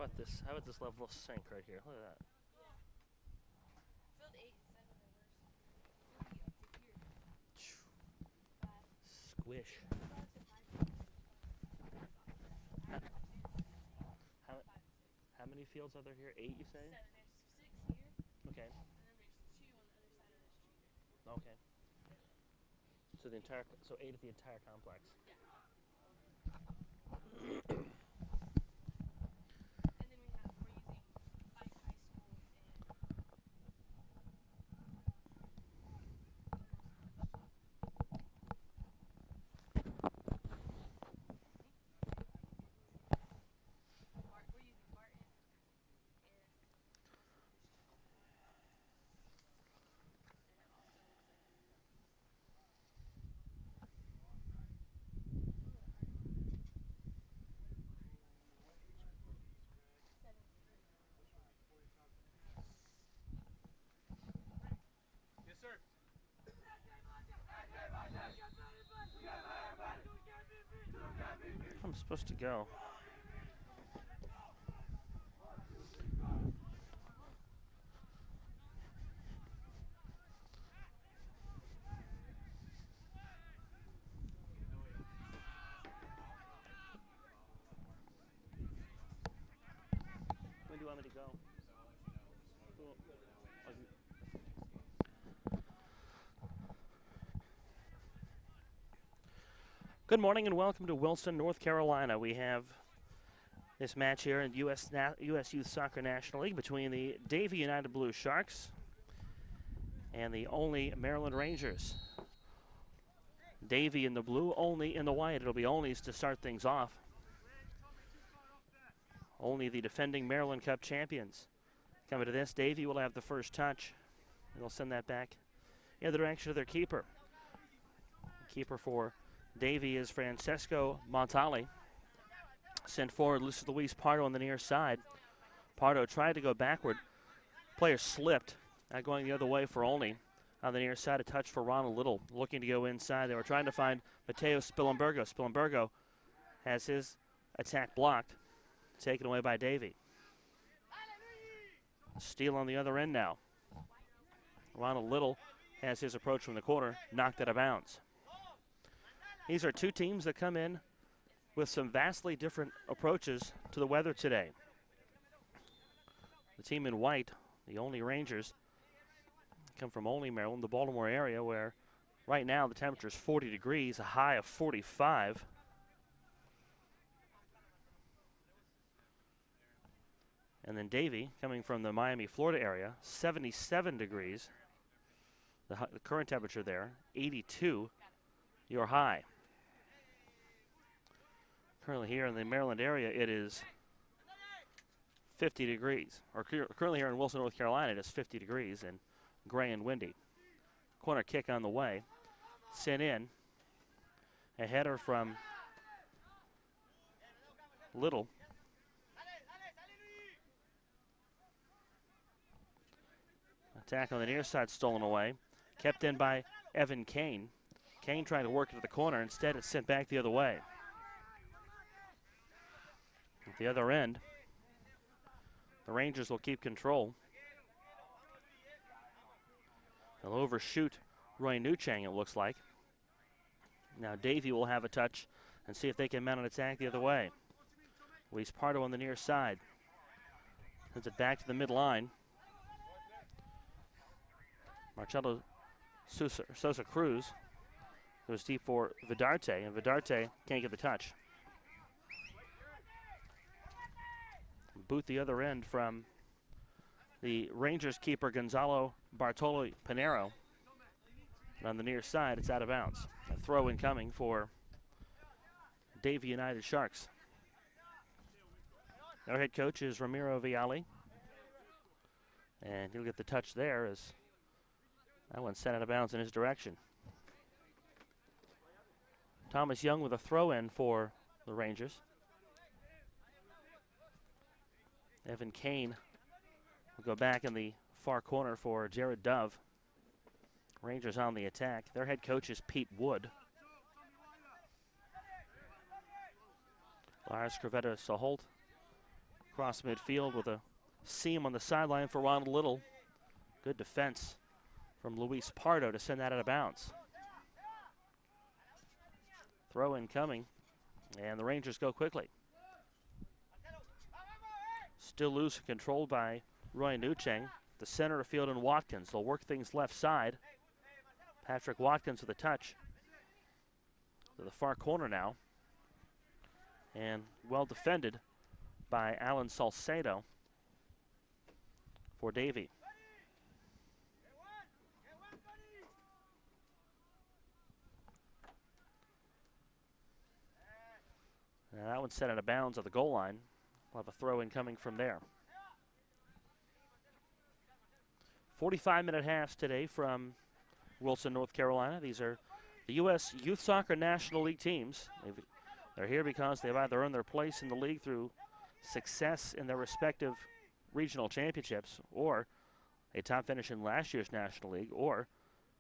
about this? How about this level of sink right here? Look at that. Filled 8 and 7 reverse. Squish. How many fields are there here? 8, you say? 7. There's 6 here. Okay. And then there's 2 on the other side of the street. Okay. So 8 at the entire complex. Yeah. And then we're using Pike High School we're using Barton and Yes, sir. I'm supposed to go. When do you want me to go? Cool. Good morning and welcome to Wilson, North Carolina. We have this match here in U.S. Youth Soccer National League between the Davie United Blue Sharks and the Olney Maryland Rangers. Davie in the blue, Olney in the white. It'll be Olney's to start things off. Olney, the defending Maryland Cup champions. Coming to this, Davie will have the first touch. And they'll send that back in the direction of their keeper. Keeper for Davie is Francesco Montali. Sent forward, Luis Pardo on the near side. Pardo tried to go backward. Player slipped, going the other way for Olney. On the near side, a touch for Ronald Little, looking to go inside. They were trying to find Mateo Spilimbergo. Spilimbergo has his attack blocked, taken away by Davie. Steal on the other end now. Ronald Little has his approach from the corner, knocked out of bounds. These are two teams that come in with some vastly different approaches to the weather today. The team in white, the Olney Rangers, come from Olney, Maryland, the Baltimore area, where right now the temperature is 40 degrees, a high of 45. And then Davie, coming from the Miami, Florida area, 77 degrees. The current temperature there, 82, your high. Currently here in the Maryland area, it is 50 degrees. Or currently here in Wilson, North Carolina, it is 50 degrees and gray and windy. Corner kick on the way. Sent in. A header from Little. Attack on the near side stolen away. Kept in by Evan Kane. Kane trying to work it to the corner. Instead, it's sent back the other way. At the other end, the Rangers will keep control. They'll overshoot Roy Newchang, it looks like. Now Davie will have a touch and see if they can mount an attack the other way. Luis Pardo on the near side. Sends it back to the midline. Marcelo Sosa Cruz goes deep for Vidarte, and Vidarte can't get the touch. Boot the other end from the Rangers keeper Gonzalo Bartolo Pinero. And on the near side, it's out of bounds. A throw incoming for Davie United Sharks. Our head coach is Ramiro Vialli. And he'll get the touch there as that one sent out of bounds in his direction. Thomas Young with a throw in for the Rangers. Evan Kane will go back in the far corner for Jared Dove. Rangers on the attack. Their head coach is Pete Wood. Lars Crevetta Soholt across midfield with a seam on the sideline for Ronald Little. Good defense from Luis Pardo to send that out of bounds. Throw in coming, and the Rangers go quickly. Still loose and controlled by Roy Nucheng. The center of field and Watkins. They'll work things left side. Patrick Watkins with a touch to the far corner now. And well defended by Alan Salcedo for Davie. Now that one's set out of bounds at the goal line. We'll have a throw in coming from there. 45-minute halves today from Wilson, North Carolina. These are the U.S. Youth Soccer National League teams. They're here because they've either earned their place in the league through success in their respective regional championships, or a top finish in last year's National League, or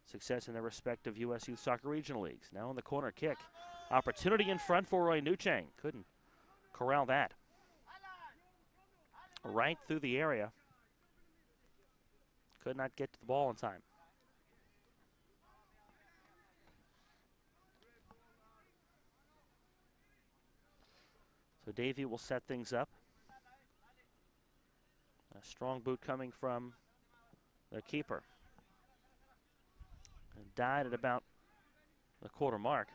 success in their respective U.S. Youth Soccer Regional Leagues. Now on the corner kick. Opportunity in front for Roy Nucheng. Couldn't corral that. Right through the area. Could not get to the ball in time. So Davie will set things up. A strong boot coming from the keeper. And died at about the quarter mark.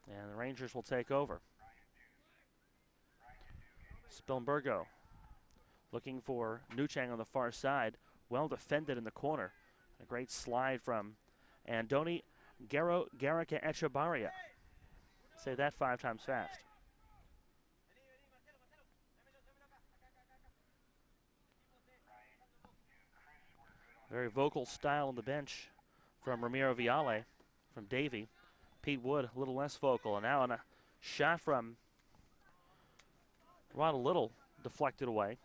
And the Rangers will take over. Spilbergo looking for Nucheng on the far side. Well defended in the corner. A great slide from Andoni Garrica Echebarria. Say that 5 times fast. Very vocal style on the bench from Ramiro Viale, from Davie. Pete Wood, a little less vocal. And now on a shot from Ronald Little, deflected away.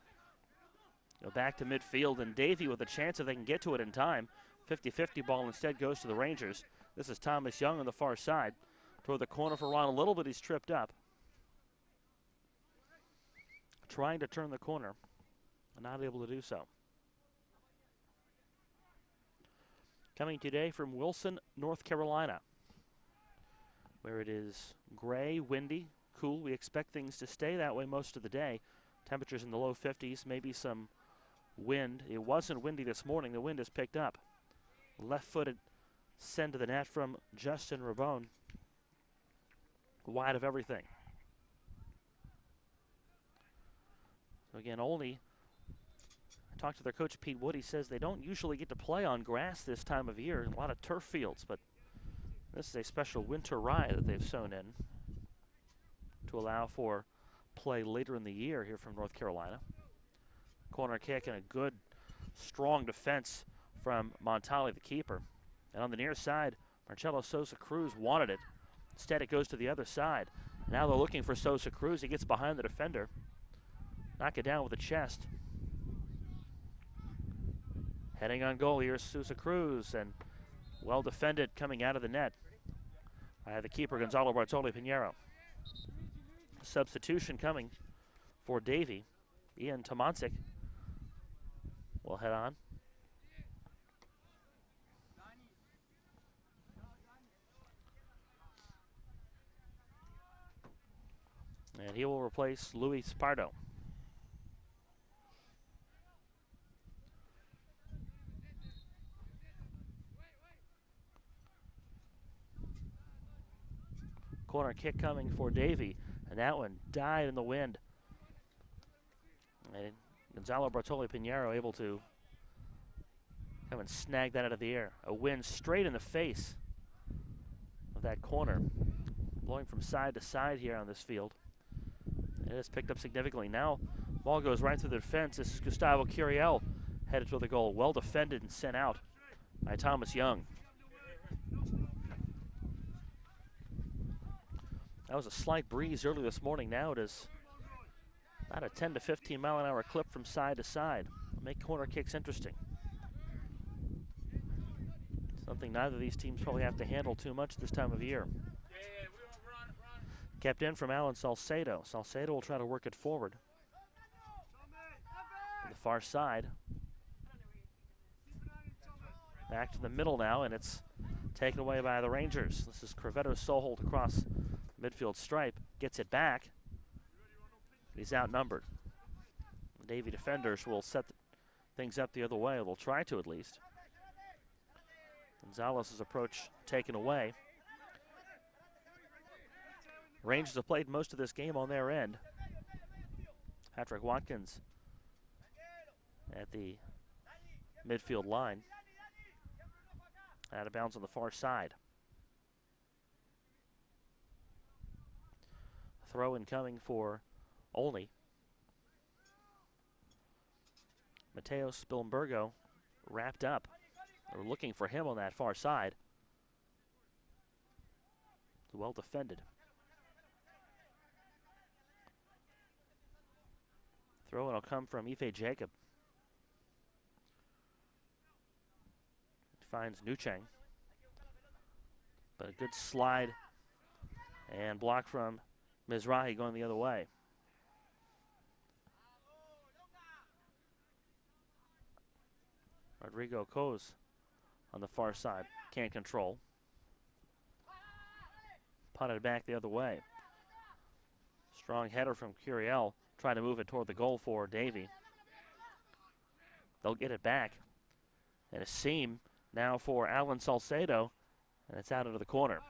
Go back to midfield, and Davie with a chance if they can get to it in time. 50-50 ball instead goes to the Rangers. This is Thomas Young on the far side. Toward the corner for Ronald Little, but he's tripped up. Trying to turn the corner, and not able to do so. Coming today from Wilson, North Carolina, where it is gray, windy, cool. We expect things to stay that way most of the day. Temperatures in the low 50s, maybe some wind. It wasn't windy this morning. The wind has picked up. Left-footed send to the net from Justin Rabone. Wide of everything. So again, I talked to their coach, Pete Wood. He says they don't usually get to play on grass this time of year. A lot of turf fields, but this is a special winter rye that they've sown in to allow for play later in the year here from North Carolina. Corner kick and a good, strong defense from Montali, the keeper. And on the near side, Marcelo Sosa Cruz wanted it. Instead, it goes to the other side. Now they're looking for Sosa Cruz. He gets behind the defender. Knock it down with the chest. Heading on goal, here's Sosa Cruz, and well defended coming out of the net by the keeper, Gonzalo Bartoli Pinheiro. Substitution coming for Davie. Ian Tomancic will head on. And he will replace Luis Pardo. Corner kick coming for Davie, and that one died in the wind. And Gonzalo Bartoli Pinheiro able to come and snag that out of the air. A wind straight in the face of that corner, blowing from side to side here on this field. It has picked up significantly. Now, ball goes right through the defense. This is Gustavo Curiel headed to the goal. Well defended and sent out by Thomas Young. That was a slight breeze early this morning. Now it is about a 10 to 15 mile an hour clip from side to side. Make corner kicks interesting. Something neither of these teams probably have to handle too much this time of year. Kept in from Alan Salcedo. Salcedo will try to work it forward. far side. Back to the middle now, and it's taken away by the Rangers. This is Crevetto Soholt across the midfield stripe. Gets it back. He's outnumbered. The Davie defenders will set things up the other way. They'll try to, at least. Gonzalez's approach taken away. Rangers have played most of this game on their end. Patrick Watkins at the midfield line. Out of bounds on the far side. Throw in coming for Olney. Mateo Spillenbergo wrapped up. They're looking for him on that far side. Well defended. Throw in will come from Ife Jacob. Finds Nucheng. But a good slide and block from Mizrahi going the other way. Rodrigo Coz on the far side. Can't control. Punted back the other way. Strong header from Curiel. Trying to move it toward the goal for Davie. They'll get it back. And a seam now for Alan Salcedo, and it's out into the corner.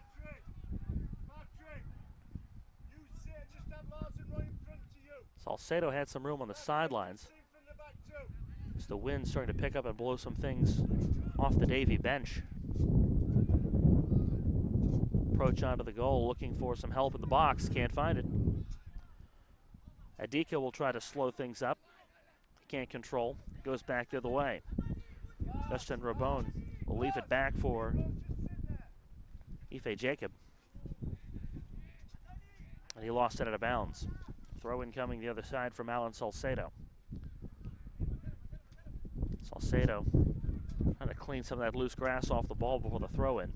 Salcedo had some room on the sidelines. As the wind starting to pick up and blow some things off the Davie bench. Approach onto the goal, looking for some help in the box. Can't find it. Adika will try to slow things up. Can't control. Goes back the other way. Justin Rabone will leave it back for Ife Jacob. And he lost it out of bounds. Throw in coming the other side from Alan Salcedo. Salcedo trying to clean some of that loose grass off the ball before the throw in.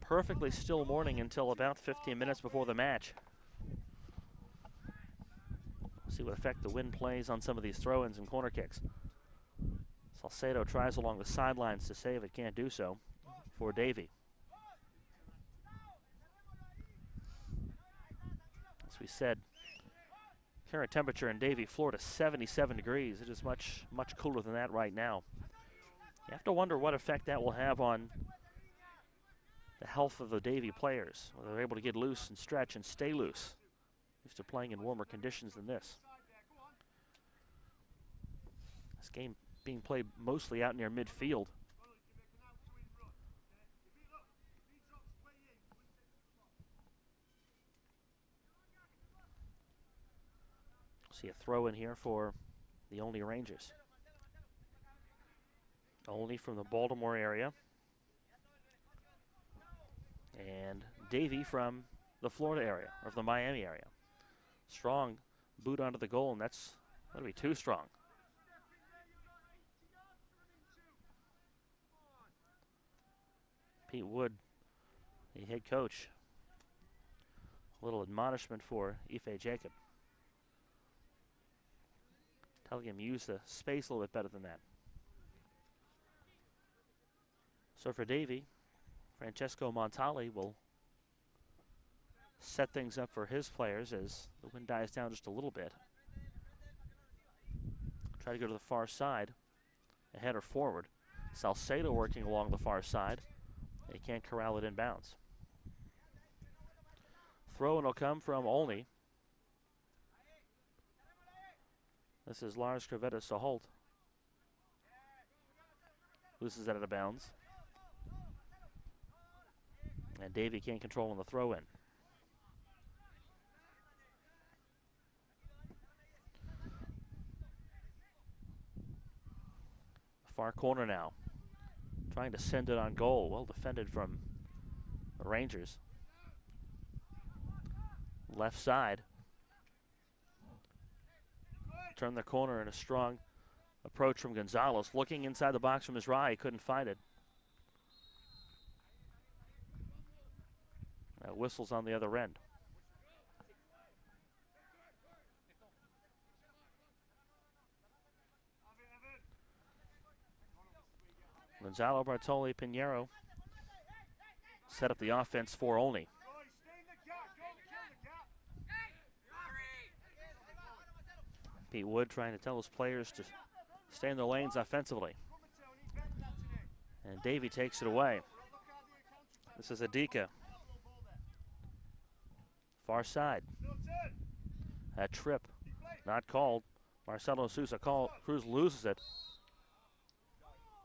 Perfectly still morning until about 15 minutes before the match. See what effect the wind plays on some of these throw-ins and corner kicks. Salcedo tries along the sidelines to save it, can't do so for Davie. As we said, current temperature in Davie, Florida, 77 degrees. It is much, much cooler than that right now. You have to wonder what effect that will have on the health of the Davie players, whether they're able to get loose and stretch and stay loose. Used to playing in warmer conditions than this. This game being played mostly out near midfield. See a throw in here for the Olney Rangers. Olney from the Baltimore area. And Davie from the Florida area, or the Miami area. Strong boot onto the goal, and that's going to be too strong. Pete Wood, the head coach. A little admonishment for Ife Jacob. Telling him use the space a little bit better than that. So for Davie, Francesco Montali will set things up for his players as the wind dies down just a little bit. Try to go to the far side, a header forward. Salcedo working along the far side. He can't corral it inbounds. Throw in will come from Olney. This is Lars Crevetto Soholt. Loses it out of bounds. And Davie can't control on the throw in. Far corner now. Trying to send it on goal. Well defended from the Rangers. Left side. Turn the corner and a strong approach from Gonzalez. Looking inside the box from Mizrahi, couldn't find it. Whistles on the other end. Gonzalo, Bartoli, Pinheiro set up the offense for Olney. Pete Wood trying to tell his players to stay in their lanes offensively. And Davie takes it away. This is Adika. Far side. That trip, not called. Marcelo Sousa Cruz loses it.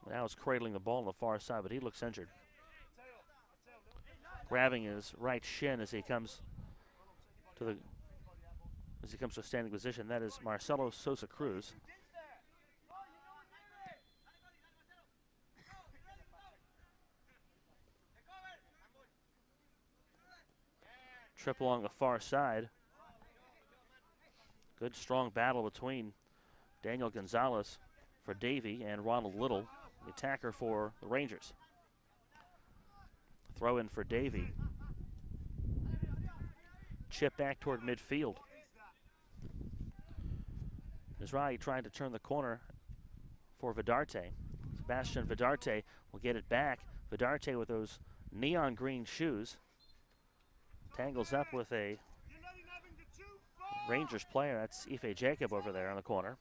Now he's cradling the ball on the far side, but he looks injured. Grabbing his right shin as he comes to a standing position. That is Marcelo Sosa Cruz. Trip along the far side. Good strong battle between Daniel Gonzalez for Davie and Ronald Little, the attacker for the Rangers. Throw in for Davie. Chip back toward midfield. Mizrahi trying to turn the corner for Vidarte. Sebastian Vidarte will get it back. Vidarte with those neon green shoes tangles up with a Rangers player. That's Ife Jacob over there on the corner.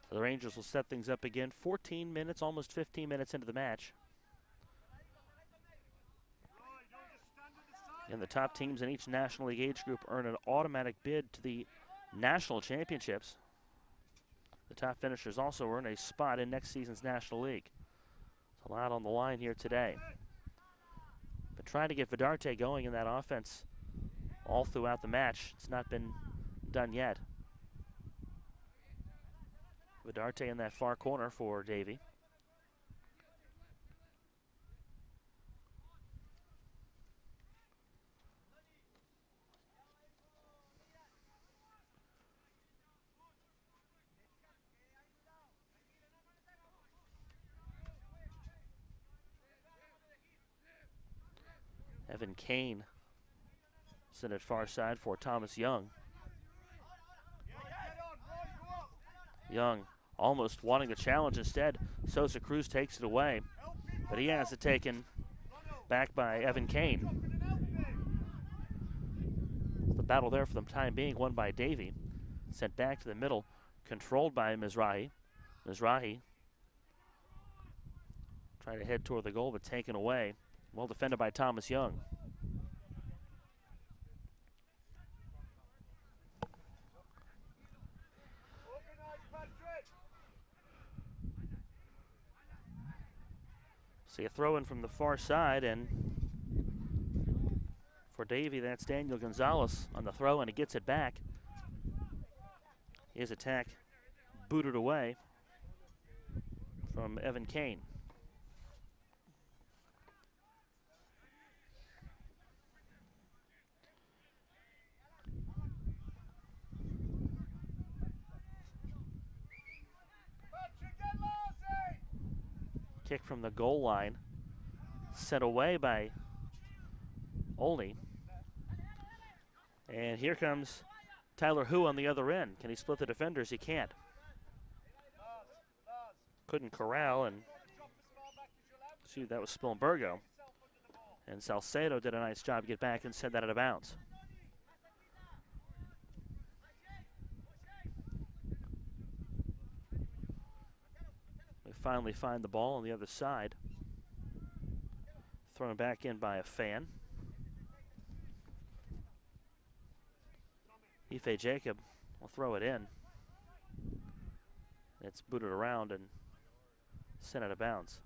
So the Rangers will set things up again. 14 minutes, almost 15 minutes into the match. And the top teams in each National League age group earn an automatic bid to the national championships. The top finishers also earn a spot in next season's National League. It's a lot on the line here today. But trying to get Vidarte going in that offense all throughout the match. It's not been done yet. Vidarte in that far corner for Davie. Evan Kane sent it far side for Thomas Young. Young almost wanting the challenge instead. Sosa Cruz takes it away, but he has it taken back by Evan Kane. The battle there for the time being won by Davie. Sent back to the middle, controlled by Mizrahi. Mizrahi trying to head toward the goal, but taken away. Well defended by Thomas Young. See a throw in from the far side, and for Davie, that's Daniel Gonzalez on the throw, and he gets it back. His attack booted away from Evan Kane. Kick from the goal line, sent away by Olney. And here comes Tyler Hu on the other end. Can he split the defenders? He can't. Couldn't corral, and see, that was Spillenbergo. And Salcedo did a nice job to get back and send that out of bounds. We finally find the ball on the other side. Thrown back in by a fan. Ife Jacob will throw it in. It's booted around and sent out of bounds.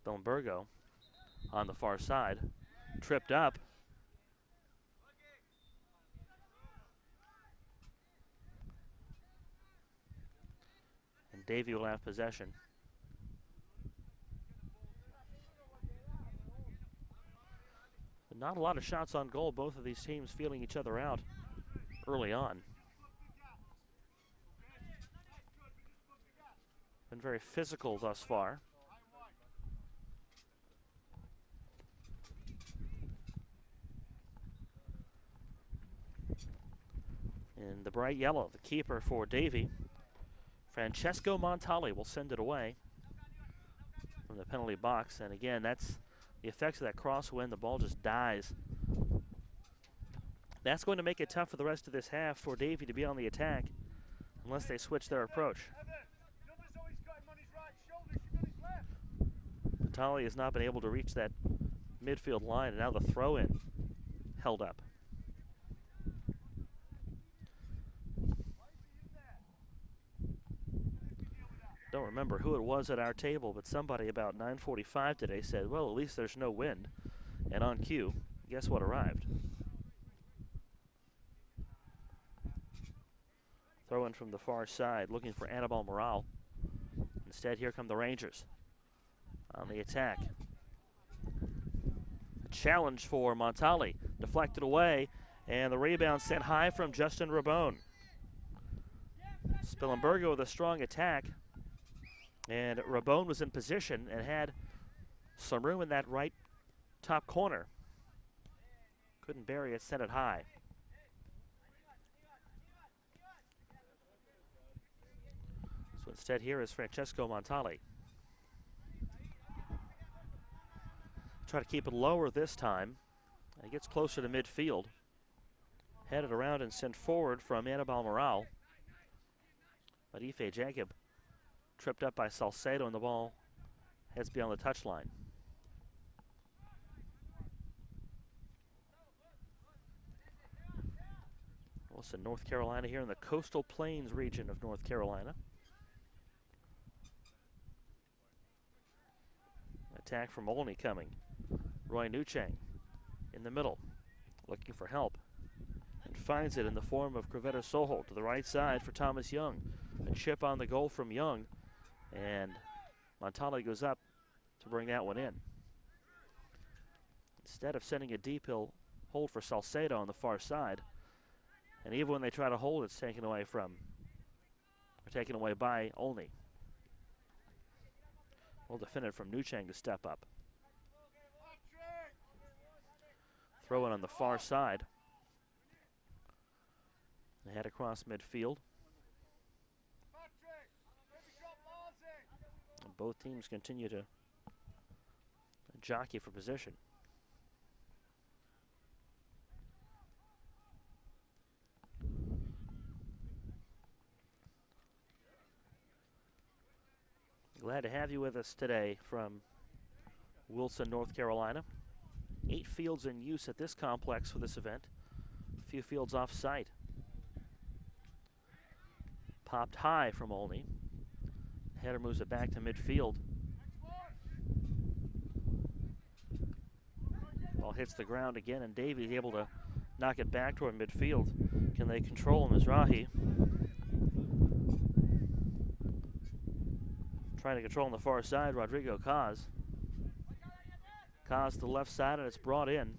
Spillenbergo on the far side, tripped up. And Davie will have possession. Not a lot of shots on goal. Both of these teams feeling each other out early on. Been very physical thus far. In the bright yellow, the keeper for Davie, Francesco Montali, will send it away from the penalty box. And again, that's the effects of that crosswind. The ball just dies. That's going to make it tough for the rest of this half for Davie to be on the attack unless they switch their approach. Montali has not been able to reach that midfield line, and now the throw-in held up. Don't remember who it was at our table, but somebody about 9:45 today said, well, at least there's no wind. And on cue, guess what arrived? Throw in from the far side, looking for Annabelle Morale. Instead, here come the Rangers on the attack. A challenge for Montali, deflected away, and the rebound sent high from Justin Rabone. Spillenberger with a strong attack. And Rabone was in position and had some room in that right top corner. Couldn't bury it, sent it high. So instead here is Francesco Montali. Try to keep it lower this time. He gets closer to midfield. Headed around and sent forward from Annabelle Morale. But Ife Jacob tripped up by Salcedo, and the ball heads beyond the touchline. Wilson, North Carolina, here in the Coastal Plains region of North Carolina. Attack from Olney coming. Roy Nuchang in the middle, looking for help, and finds it in the form of Crevetta Soho to the right side for Thomas Young. A chip on the goal from Young, and Montali goes up to bring that one in. Instead of sending a deep, he'll hold for Salcedo on the far side. And even when they try to hold, it's taken away by Olney. Well defended from Nuchang to step up. Throw in on the far side. They head across midfield. And both teams continue to jockey for position. Glad to have you with us today from Wilson, North Carolina. 8 fields in use at this complex for this event. A few fields off site. Popped high from Olney. Header moves it back to midfield. Ball hits the ground again, and Davie is able to knock it back toward midfield. Can they control Mizrahi? Trying to control on the far side, Rodrigo Caz. Caz to the left side, and it's brought in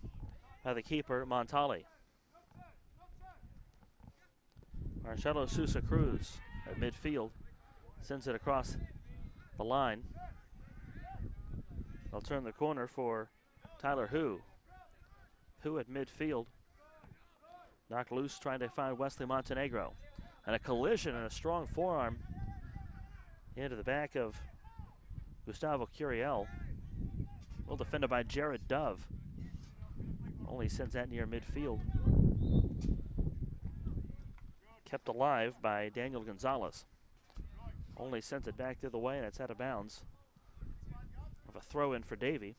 by the keeper, Montali. Marcelo Sousa Cruz at midfield sends it across the line. They'll turn the corner for Tyler Hu. Hu at midfield. Knocked loose, trying to find Wesley Montenegro. And a collision and a strong forearm into the back of Gustavo Curiel. Well defended by Jared Dove. Only sends that near midfield. Kept alive by Daniel Gonzalez. Only sent it back the other way, and it's out of bounds. Of a throw in for Davie.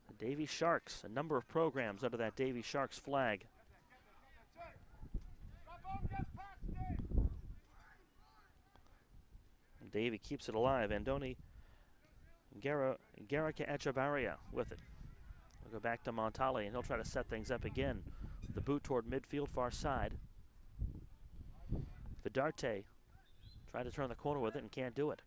The Davie Sharks, a number of programs under that Davie Sharks flag. Davie keeps it alive. Andoni Garrica Echevarria with it. We'll go back to Montali, and he'll try to set things up again. The boot toward midfield, far side. Vidarte tried to turn the corner with it and can't do it.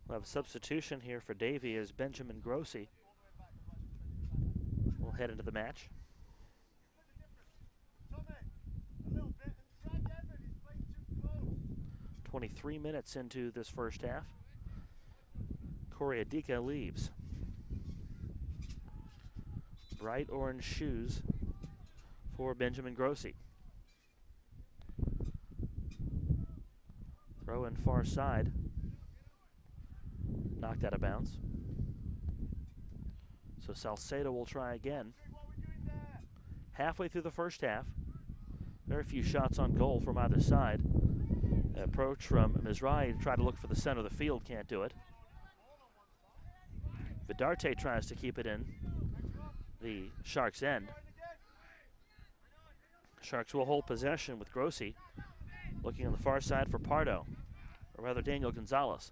We'll have a substitution here for Davie as Benjamin Grossi will head into the match. 23 minutes into this first half. Corey Adika leaves. Bright orange shoes for Benjamin Grossi. Throw in far side. Knocked out of bounds. So Salcedo will try again. Halfway through the first half. Very few shots on goal from either side. Approach from Mizrahi, try to look for the center of the field, can't do it. Vidarte tries to keep it in the Sharks' end. Sharks will hold possession with Grossi. Looking on the far side for Pardo, or rather Daniel Gonzalez.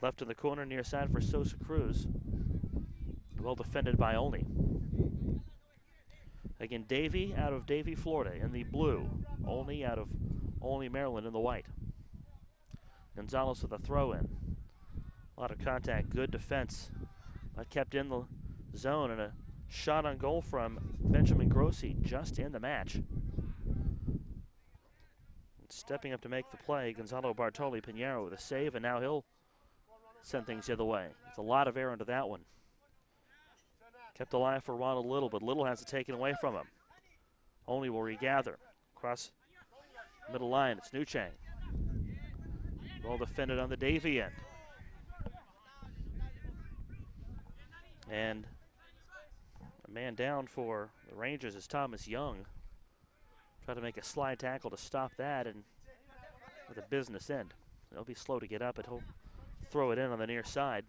Left in the corner near side for Sosa Cruz. Well defended by Olney. Again, Davie out of Davie, Florida in the blue. Olney out of Olney, Maryland in the white. Gonzalez with a throw in. A lot of contact, good defense. But kept in the zone, and a shot on goal from Benjamin Grossi just in the match. Stepping up to make the play, Gonzalo Bartoli Pinheiro with a save, and now he'll send things the other way. It's a lot of air into that one. Kept alive for Ronald Little, but Little has it taken away from him. Olney will regather. Across middle line, it's Nuchang. Well defended on the Davie end. And a man down for the Rangers is Thomas Young. Try to make a slide tackle to stop that, and with a business end. He'll be slow to get up, but he'll throw it in on the near side.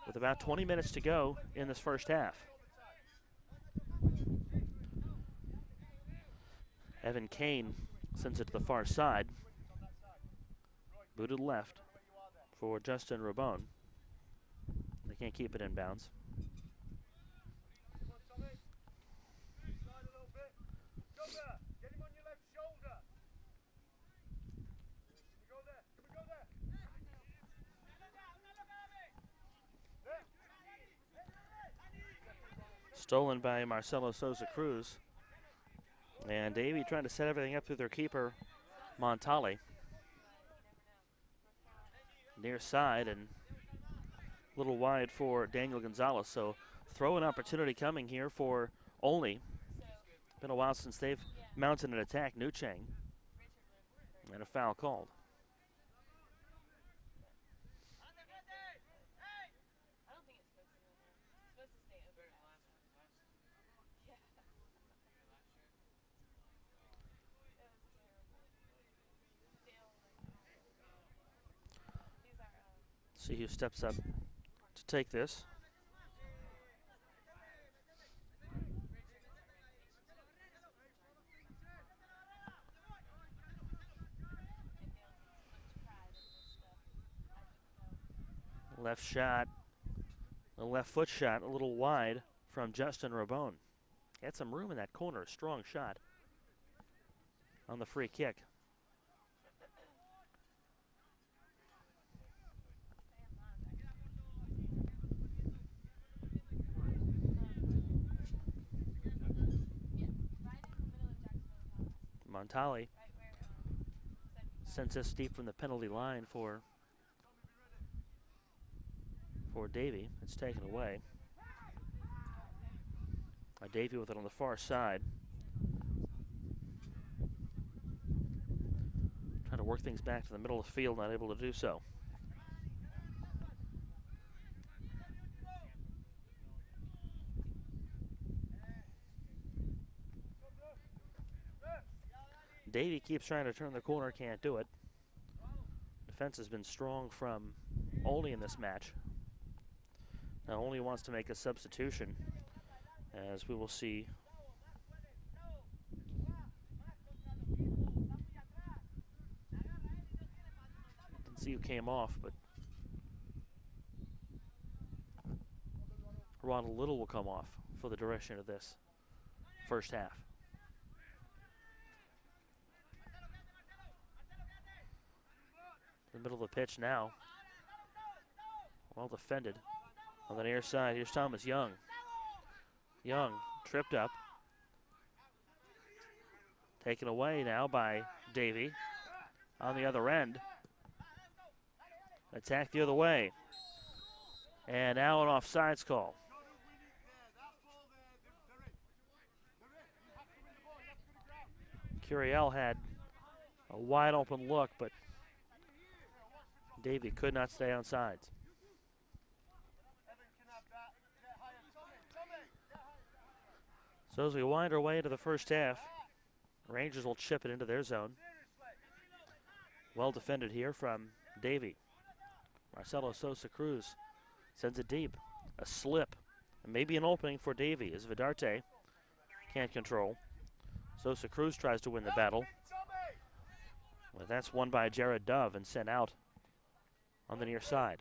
With about 20 minutes to go in this first half. Evan Kane sends it to the far side. Booted left for Justin Rabone. They can't keep it in bounds. Stolen by Marcelo Sosa Cruz. And Davie trying to set everything up through their keeper, Montali. Near side and a little wide for Daniel Gonzalez. So throw-in opportunity coming here for Olney. Been a while since they've mounted an attack. Nuchang. And a foul called. See who steps up to take this. Left shot, a left foot shot, a little wide from Justin Rabone. Had some room in that corner, strong shot on the free kick. Montali sends us deep from the penalty line for Davie. It's taken away. Davie with it on the far side. Trying to work things back to the middle of the field, not able to do so. Davie keeps trying to turn the corner, can't do it. Defense has been strong from Olney in this match. Now Olney wants to make a substitution, as we will see. Didn't see who came off, but Ronald Little will come off for the duration of this first half. The middle of the pitch now. Well defended on the near side. Here's Thomas Young. Young tripped up. Taken away now by Davie on the other end. Attack the other way. And now an offsides call. Curiel had a wide open look, but Davie could not stay on sides. So as we wind our way into the first half, Rangers will chip it into their zone. Well defended here from Davie. Marcelo Sosa Cruz sends it deep. A slip, and maybe an opening for Davie as Vidarte can't control. Sosa Cruz tries to win the battle. Well, that's won by Jared Dove and sent out on the near side.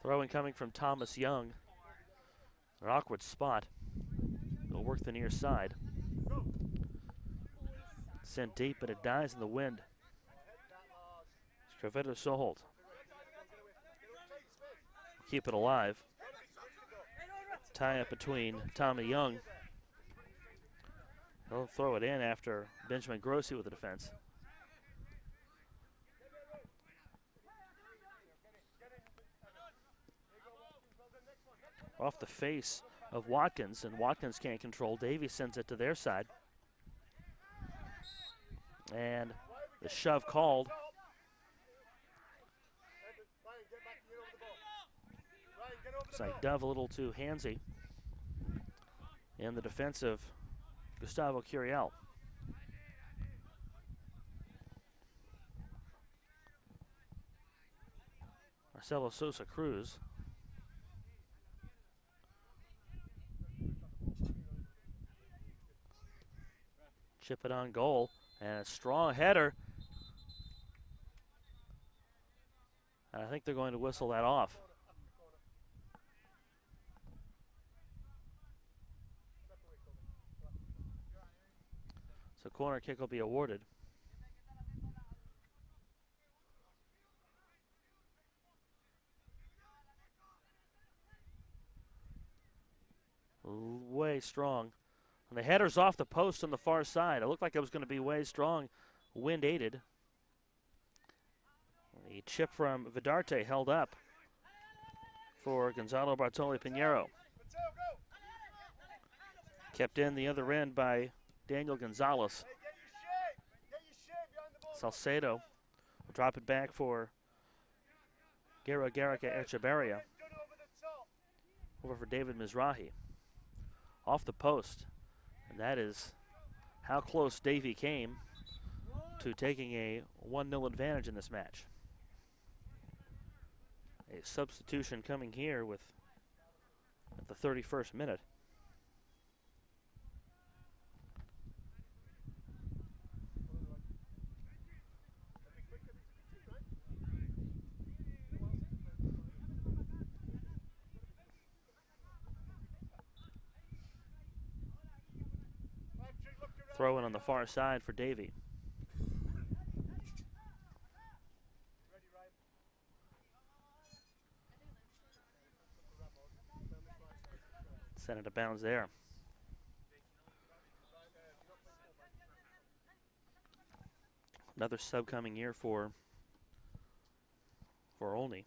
Throwing coming from Thomas Young. An awkward spot. He'll work the near side. Sent deep, but it dies in the wind. Scrivedo Soholt. Keep it alive. Tie up between Tommy Young. He'll throw it in after Benjamin Grossi with the defense. Off the face of Watkins, and Watkins can't control. Davie sends it to their side. And the shove called. Looks like Dove a little too handsy in the defense of Gustavo Curiel. Marcelo Sosa Cruz. Chip it on goal, and a strong header. And I think they're going to whistle that off. So corner kick will be awarded. Way strong. And the header's off the post on the far side. It looked like it was going to be way strong, wind aided. The chip from Vidarte held up for Gonzalo Bartoli Pinheiro. Kept in the other end by Daniel Gonzalez. Salcedo will drop it back for Garrica Echeverria. Over for David Mizrahi. Off the post. And that is how close Davie came to taking a 1-0 advantage in this match. A substitution coming here with at the 31st minute. Throw in on the far side for Davie. Sent it to bounds there. Another sub coming here for Olney.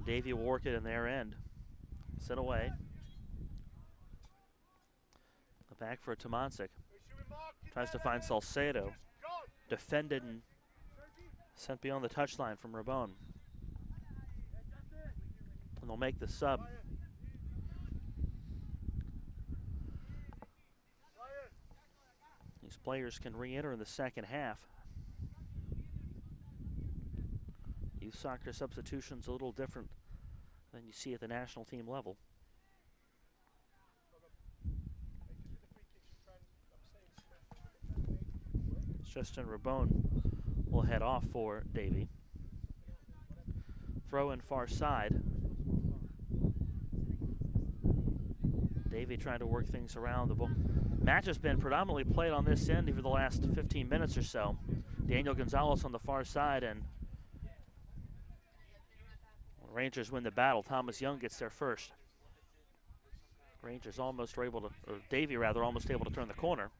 Davie will work it in their end. Sent away. Back for Tomancic. Tries to find Salcedo. Defended and sent beyond the touchline from Rabon. And they'll make the sub. These players can re-enter in the second half. Youth soccer substitution's a little different than you see at the national team level. Justin Rabon will head off for Davie. Throw in far side. Davie trying to work things around. The match has been predominantly played on this end over the last 15 minutes or so. Daniel Gonzalez on the far side, and Rangers win the battle. Thomas Young gets there first. Rangers almost were able to, or Davie rather, almost able to turn the corner.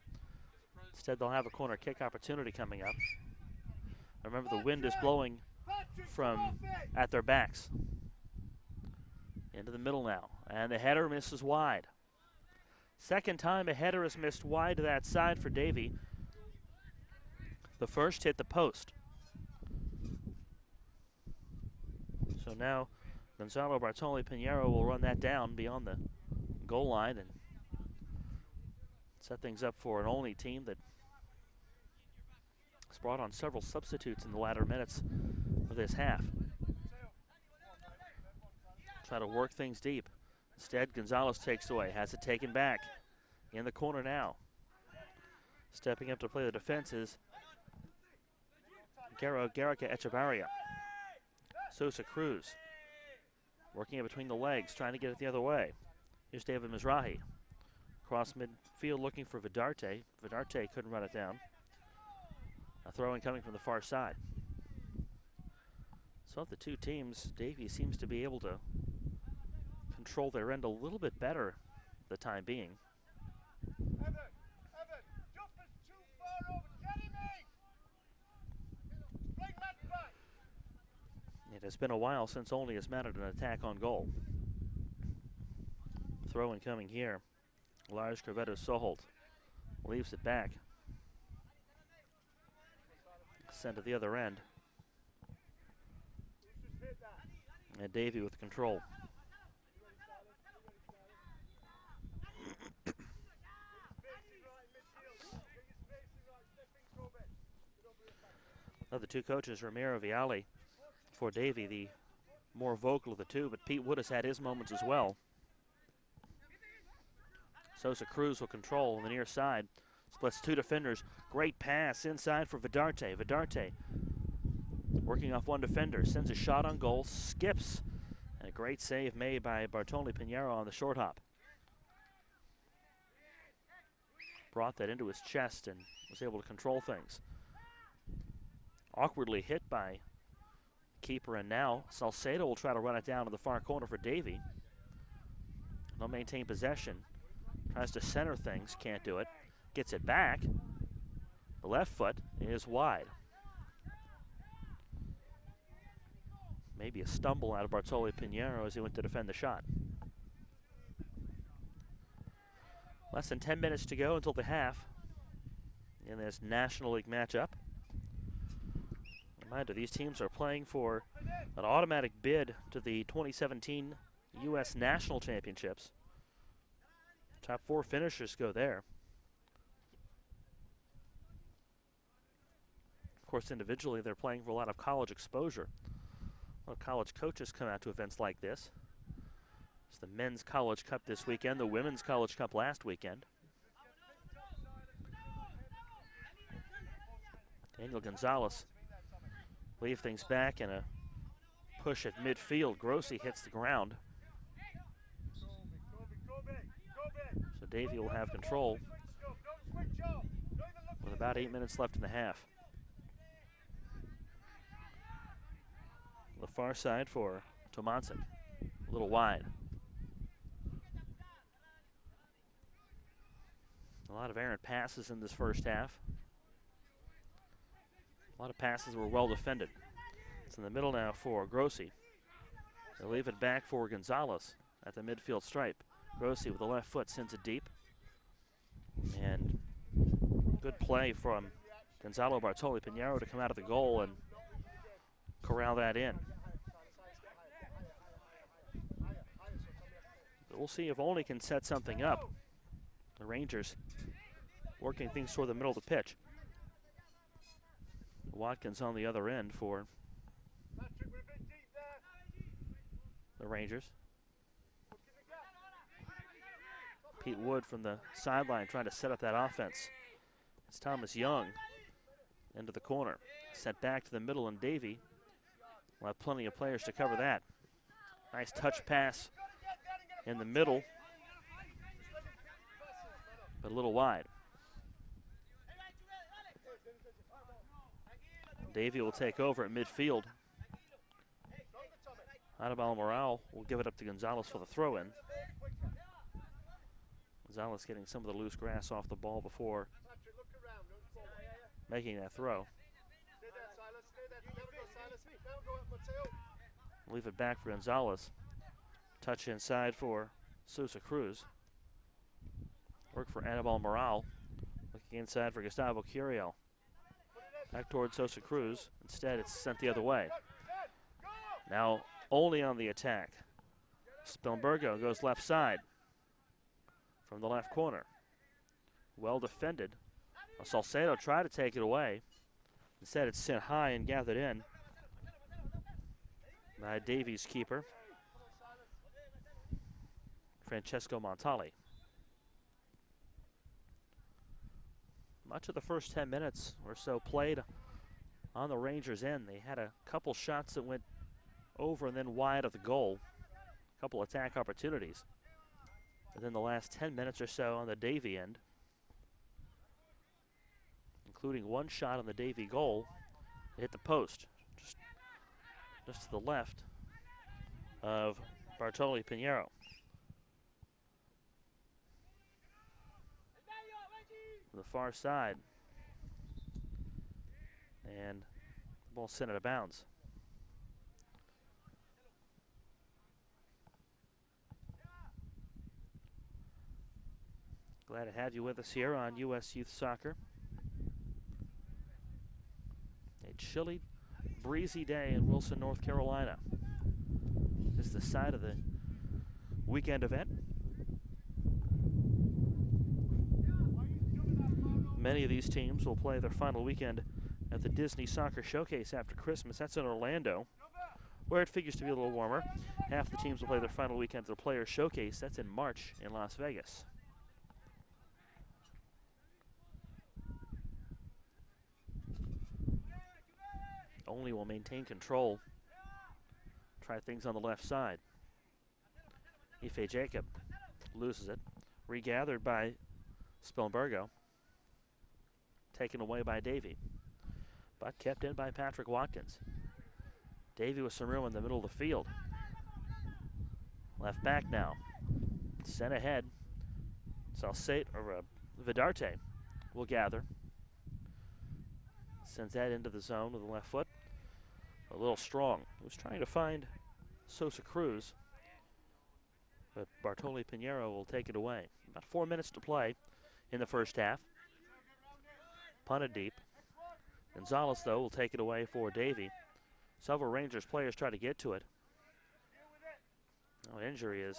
Instead, they'll have a corner kick opportunity coming up. Remember, the wind is blowing from at their backs. Into the middle now, and the header misses wide. Second time a header is missed wide to that side for Davie. The first hit the post. So now Gonzalo Bartoli Pinheiro will run that down beyond the goal line and set things up for an only team that has brought on several substitutes in the latter minutes of this half. Try to work things deep. Instead, Gonzalez takes away, has it taken back. In the corner now. Stepping up to play the defense is Garrica Echevarria. Sosa Cruz working it between the legs, trying to get it the other way. Here's David Mizrahi. Across midfield looking for Vidarte. Vidarte couldn't run it down. A throw-in coming from the far side. So of the two teams, Davie seems to be able to control their end a little bit better for the time being. It has been a while since Olney has mounted an attack on goal. Throw in coming here. Lars Corvetto Soholt leaves it back. Send to the other end. And Davie with control. Of the two coaches, Ramiro Vialli for Davie, the more vocal of the two, but Pete Wood has had his moments as well. Sosa Cruz will control on the near side. Splits two defenders. Great pass inside for Vidarte. Vidarte working off one defender. Sends a shot on goal. Skips. And a great save made by Bartoli Pinheiro on the short hop. Brought that into his chest and was able to control things. Awkwardly hit by keeper, and now Salcedo will try to run it down to the far corner for Davie. They'll maintain possession. Tries to center things, can't do it. Gets it back. The left foot is wide. Maybe a stumble out of Bartoli Pinheiro as he went to defend the shot. Less than 10 minutes to go until the half in this National League matchup. Reminder, these teams are playing for an automatic bid to the 2017 U.S. National Championships. Top four finishers go there. Of course, individually, they're playing for a lot of college exposure. A lot of college coaches come out to events like this. It's the Men's College Cup this weekend, the Women's College Cup last weekend. Daniel Gonzalez leave things back and a push at midfield. Grossi hits the ground. So Davie will have control with about 8 minutes left in the half. The far side for Tomancic, a little wide. A lot of errant passes in this first half. A lot of passes were well defended. It's in the middle now for Grossi. They leave it back for Gonzalez at the midfield stripe. Grossi with the left foot sends it deep. And good play from Gonzalo Bartoli Pinheiro to come out of the goal and corral that in. But we'll see if Olney can set something up. The Rangers working things toward the middle of the pitch. Watkins on the other end for the Rangers. Pete Wood from the sideline trying to set up that offense. It's Thomas Young into the corner. Sent back to the middle, and Davie will have plenty of players to cover that. Nice touch pass in the middle. but a little wide. Davie will take over at midfield. Anibal Morale will give it up to Gonzalez for the throw-in. Gonzalez getting some of the loose grass off the ball before making that throw. Leave it back for Gonzalez. Touch inside for Sosa Cruz. Work for Anibal Morale. Looking inside for Gustavo Curiel. Back towards Sosa Cruz. Instead, it's sent the other way. Now only on the attack. Spilbergo goes left side from the left corner. Well defended. Salcedo tried to take it away. Instead, it's sent high and gathered in by Davie's keeper, Francesco Montali. Much of the first 10 minutes or so played on the Rangers' end. They had a couple shots that went over and then wide of the goal. A couple attack opportunities. And then the last 10 minutes or so on the Davie end, including one shot on the Davie goal, it hit the post, just to the left of Bartoli Pinheiro. The far side, and the ball sent out of bounds. Glad to have you with us here on U.S. Youth Soccer. A chilly, breezy day in Wilson, North Carolina. This is the side of the weekend event. Many of these teams will play their final weekend at the Disney Soccer Showcase after Christmas. That's in Orlando, where it figures to be a little warmer. Half the teams will play their final weekend at the Players Showcase. That's in March in Las Vegas. Only will maintain control. Try things on the left side. Ife Jacob loses it. Regathered by Spilbergo. Taken away by Davie, but kept in by Patrick Watkins. Davie with some room in the middle of the field. Left back now. Sent ahead. Vidarte will gather. Sends that into the zone with the left foot. A little strong. He was trying to find Sosa Cruz, but Bartoli Pinheiro will take it away. About 4 minutes to play in the first half. Punted deep. Gonzalez, though, will take it away for Davie. Several Rangers players try to get to it. Oh, injury is.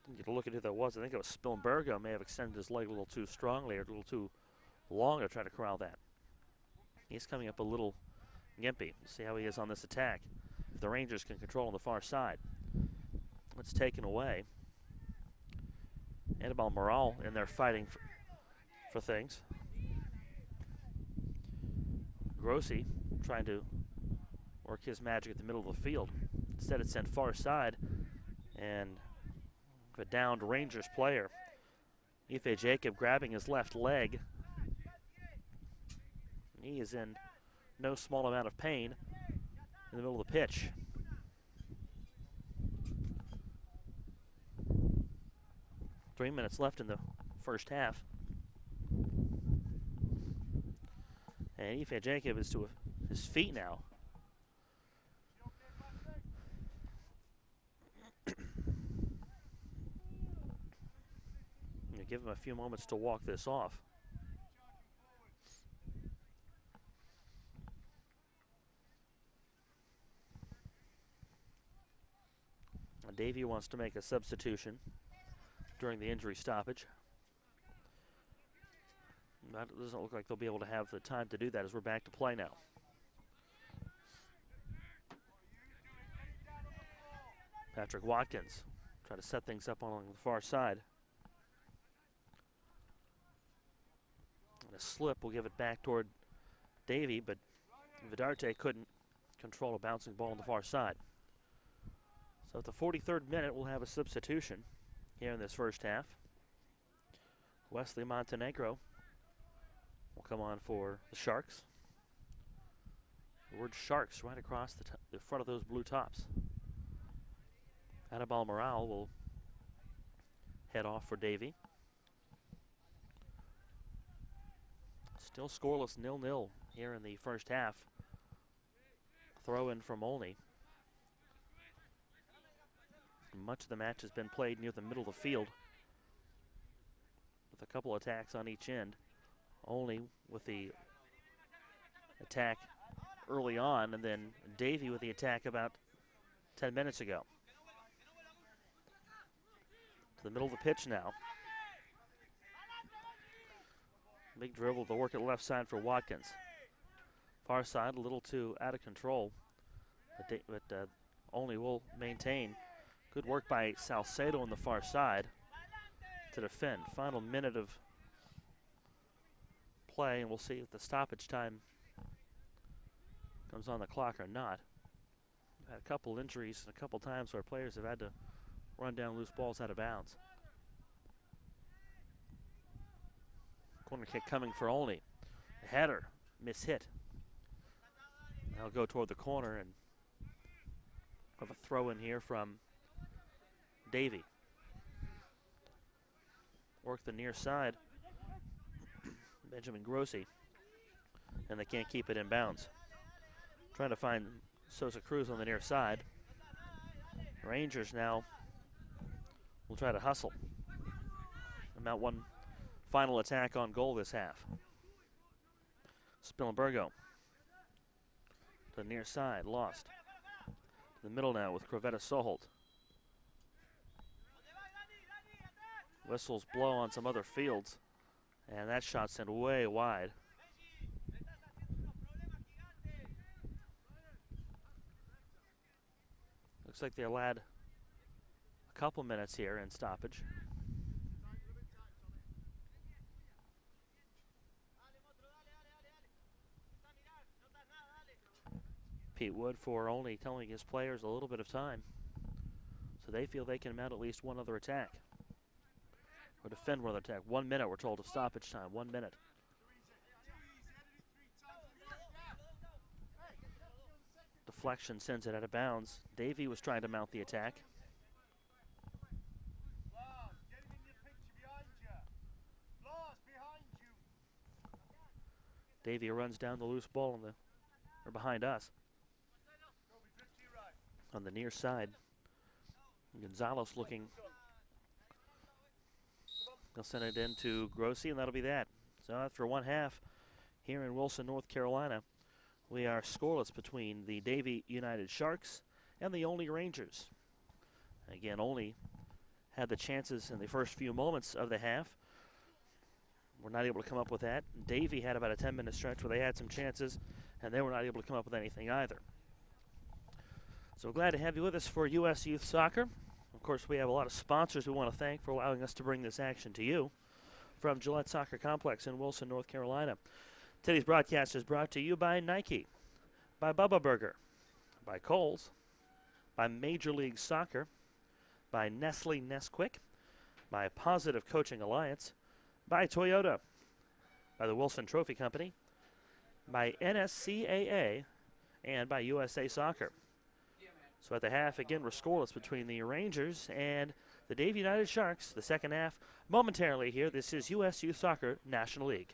Didn't get a look at who that was. I think it was Spilbergo. May have extended his leg a little too strongly or a little too long to try to corral that. He's coming up a little gimpy. We'll see how he is on this attack. If the Rangers can control on the far side. It's taken away. Anibal Morale in there fighting for things. Grossi trying to work his magic at the middle of the field. Instead, it's sent far side, and a downed Rangers player. Ife Jacob grabbing his left leg. He is in no small amount of pain in the middle of the pitch. Three minutes left in the first half. And Ife Jacob is to his feet now. Give him a few moments to walk this off. Davie wants to make a substitution during the injury stoppage. That doesn't look like they'll be able to have the time to do that as we're back to play now. Patrick Watkins try to set things up along the far side. And a slip will give it back toward Davie, but Vidarte couldn't control a bouncing ball on the far side. So at the 43rd minute, we'll have a substitution here in this first half. Wesley Montenegro will come on for the Sharks. The word Sharks right across the front of those blue tops. Anibal Morale will head off for Davie. Still scoreless 0-0 here in the first half. Throw in from Olney. Much of the match has been played near the middle of the field with a couple attacks on each end. Olney with the attack early on, and then Davie with the attack about 10 minutes ago. To the middle of the pitch now. Big dribble to work at left side for Watkins. Far side a little too out of control, but Olney will maintain. Good work by Salcedo on the far side to defend. Final minute of play, and we'll see if the stoppage time comes on the clock or not. We've had a couple injuries and a couple times where players have had to run down loose balls out of bounds. Corner kick coming for Olney. A header, mishit. Now go toward the corner and have a throw in here from Davie. Work the near side. Benjamin Grossi. And they can't keep it in bounds. Trying to find Sosa Cruz on the near side. Rangers now will try to hustle. About one final attack on goal this half. Spillenbergo to the near side, lost. To the middle now with Crevetta Soholt. Whistles blow on some other fields, and that shot sent way wide. Looks like they'll add a couple minutes here in stoppage. Pete Wood for only telling his players a little bit of time, so they feel they can mount at least one other attack. Or defend one other attack. 1 minute, we're told, of stoppage time. 1 minute. Deflection sends it out of bounds. Davie was trying to mount the attack. Davie runs down the loose ball or behind us. On the near side. Gonzalez looking. They'll send it in to Grossi, and that'll be that. So after one half here in Wilson, North Carolina, we are scoreless between the Davie United Sharks and the Olney Rangers. Again, Olney had the chances in the first few moments of the half. We're not able to come up with that. Davie had about a 10-minute stretch where they had some chances, and they were not able to come up with anything either. So glad to have you with us for U.S. Youth Soccer. Of course, we have a lot of sponsors we want to thank for allowing us to bring this action to you from Gillette Soccer Complex in Wilson, North Carolina. Today's broadcast is brought to you by Nike, by Bubba Burger, by Kohl's, by Major League Soccer, by Nestle Nesquik, by Positive Coaching Alliance, by Toyota, by the Wilson Trophy Company, by NSCAA, and by USA Soccer. So at the half, again, we're scoreless between the Rangers and the Davie United Sharks. The second half momentarily here. This is U.S. Youth Soccer National League.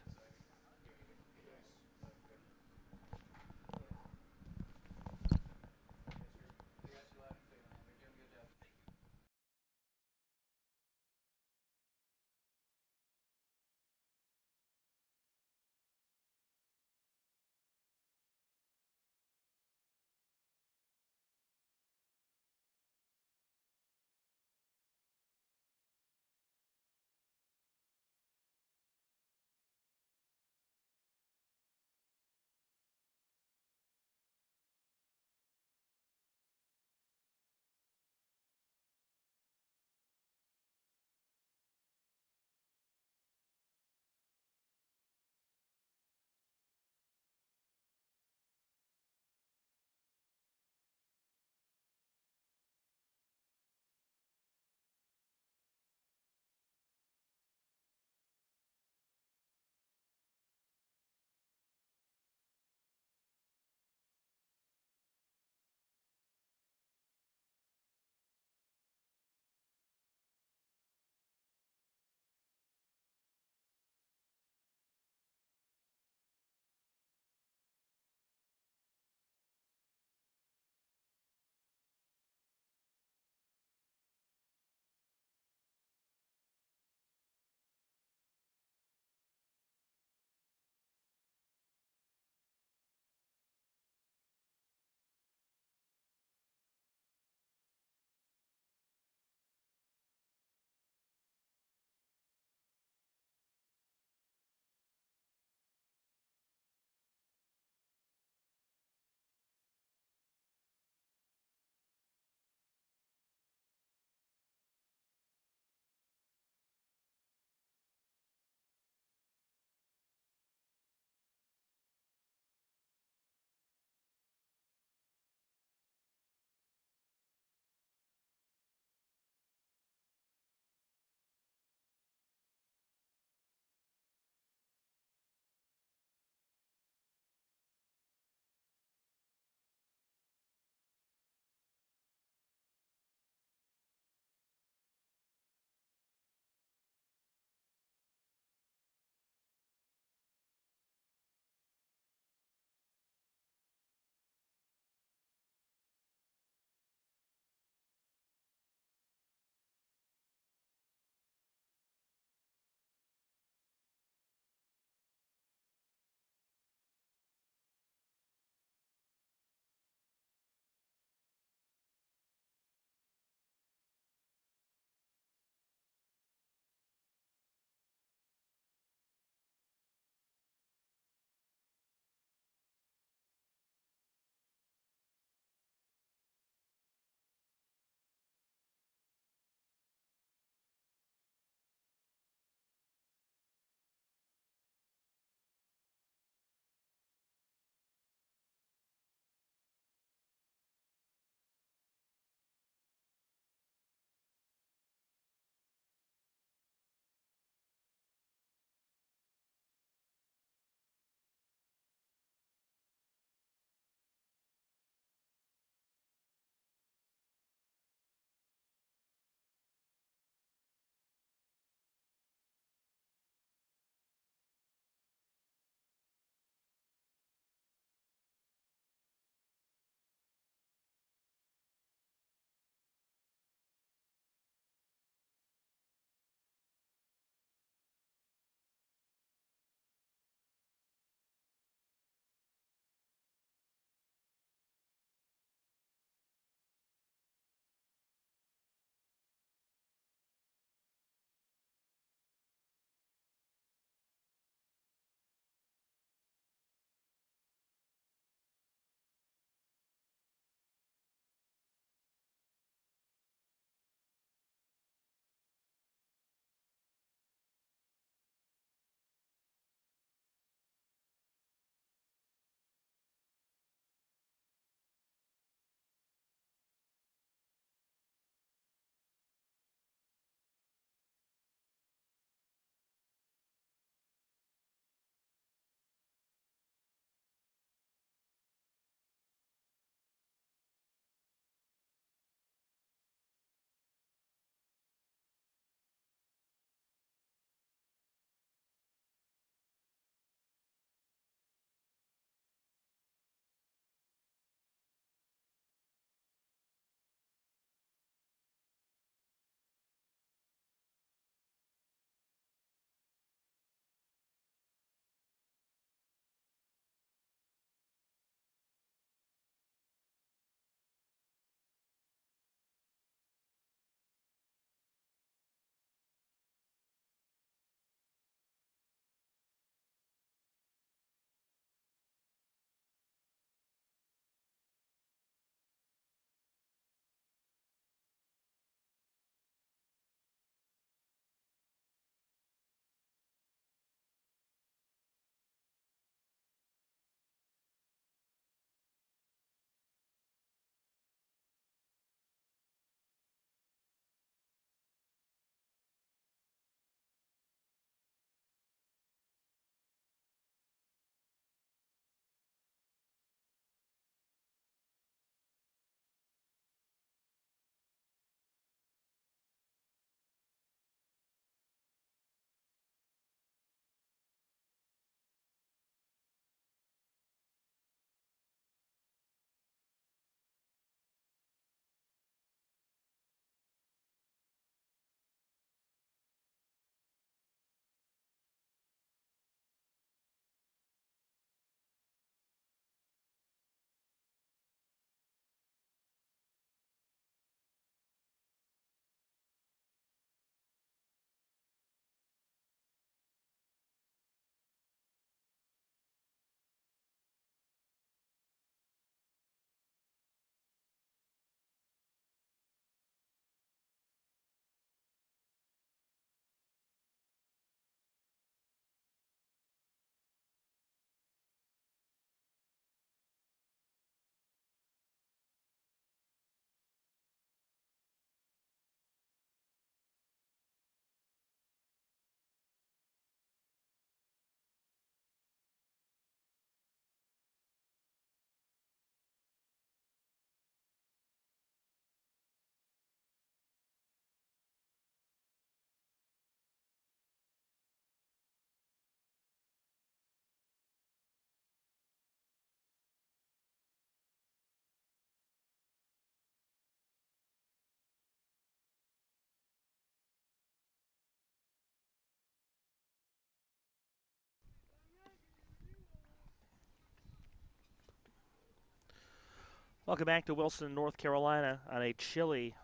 Welcome back to Wilson, North Carolina on a chilly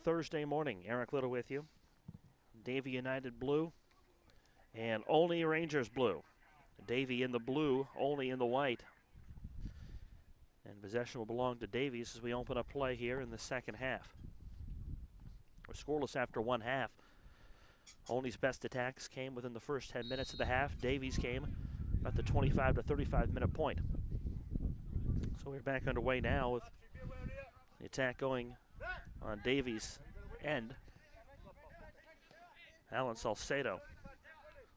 Thursday morning. Eric Little with you. Davie United blue and Olney Rangers blue. Davie in the blue, Olney in the white. And possession will belong to Davies as we open up play here in the second half. We're scoreless after one half. Olney's best attacks came within the first 10 minutes of the half. Davies came at the 25 to 35 minute point. So we're back underway now with the attack going on Davies' end. Alan Salcedo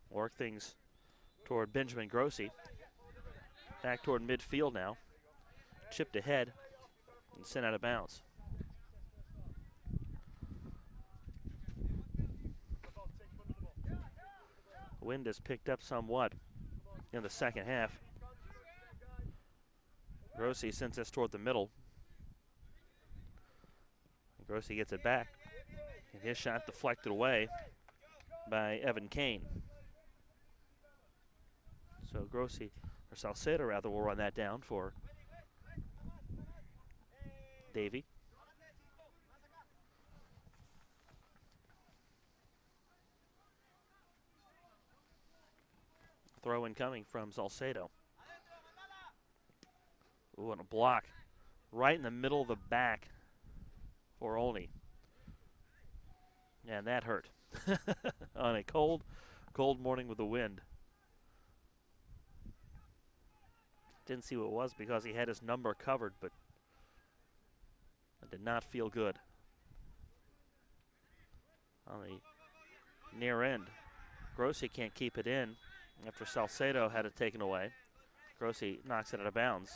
work things toward Benjamin Grossi. Back toward midfield now. Chipped ahead and sent out of bounds. The wind has picked up somewhat in the second half. Grossi sends us toward the middle. Grossi gets it back. And his shot deflected away by Evan Kane. So Grossi, or Salcedo rather, will run that down for Davie. Throw in coming from Salcedo. Ooh, and a block right in the middle of the back for Olney. And that hurt on a cold morning with the wind. Didn't see what it was because he had his number covered, but it did not feel good. On the near end, Grossi can't keep it in after Salcedo had it taken away. Grossi knocks it out of bounds.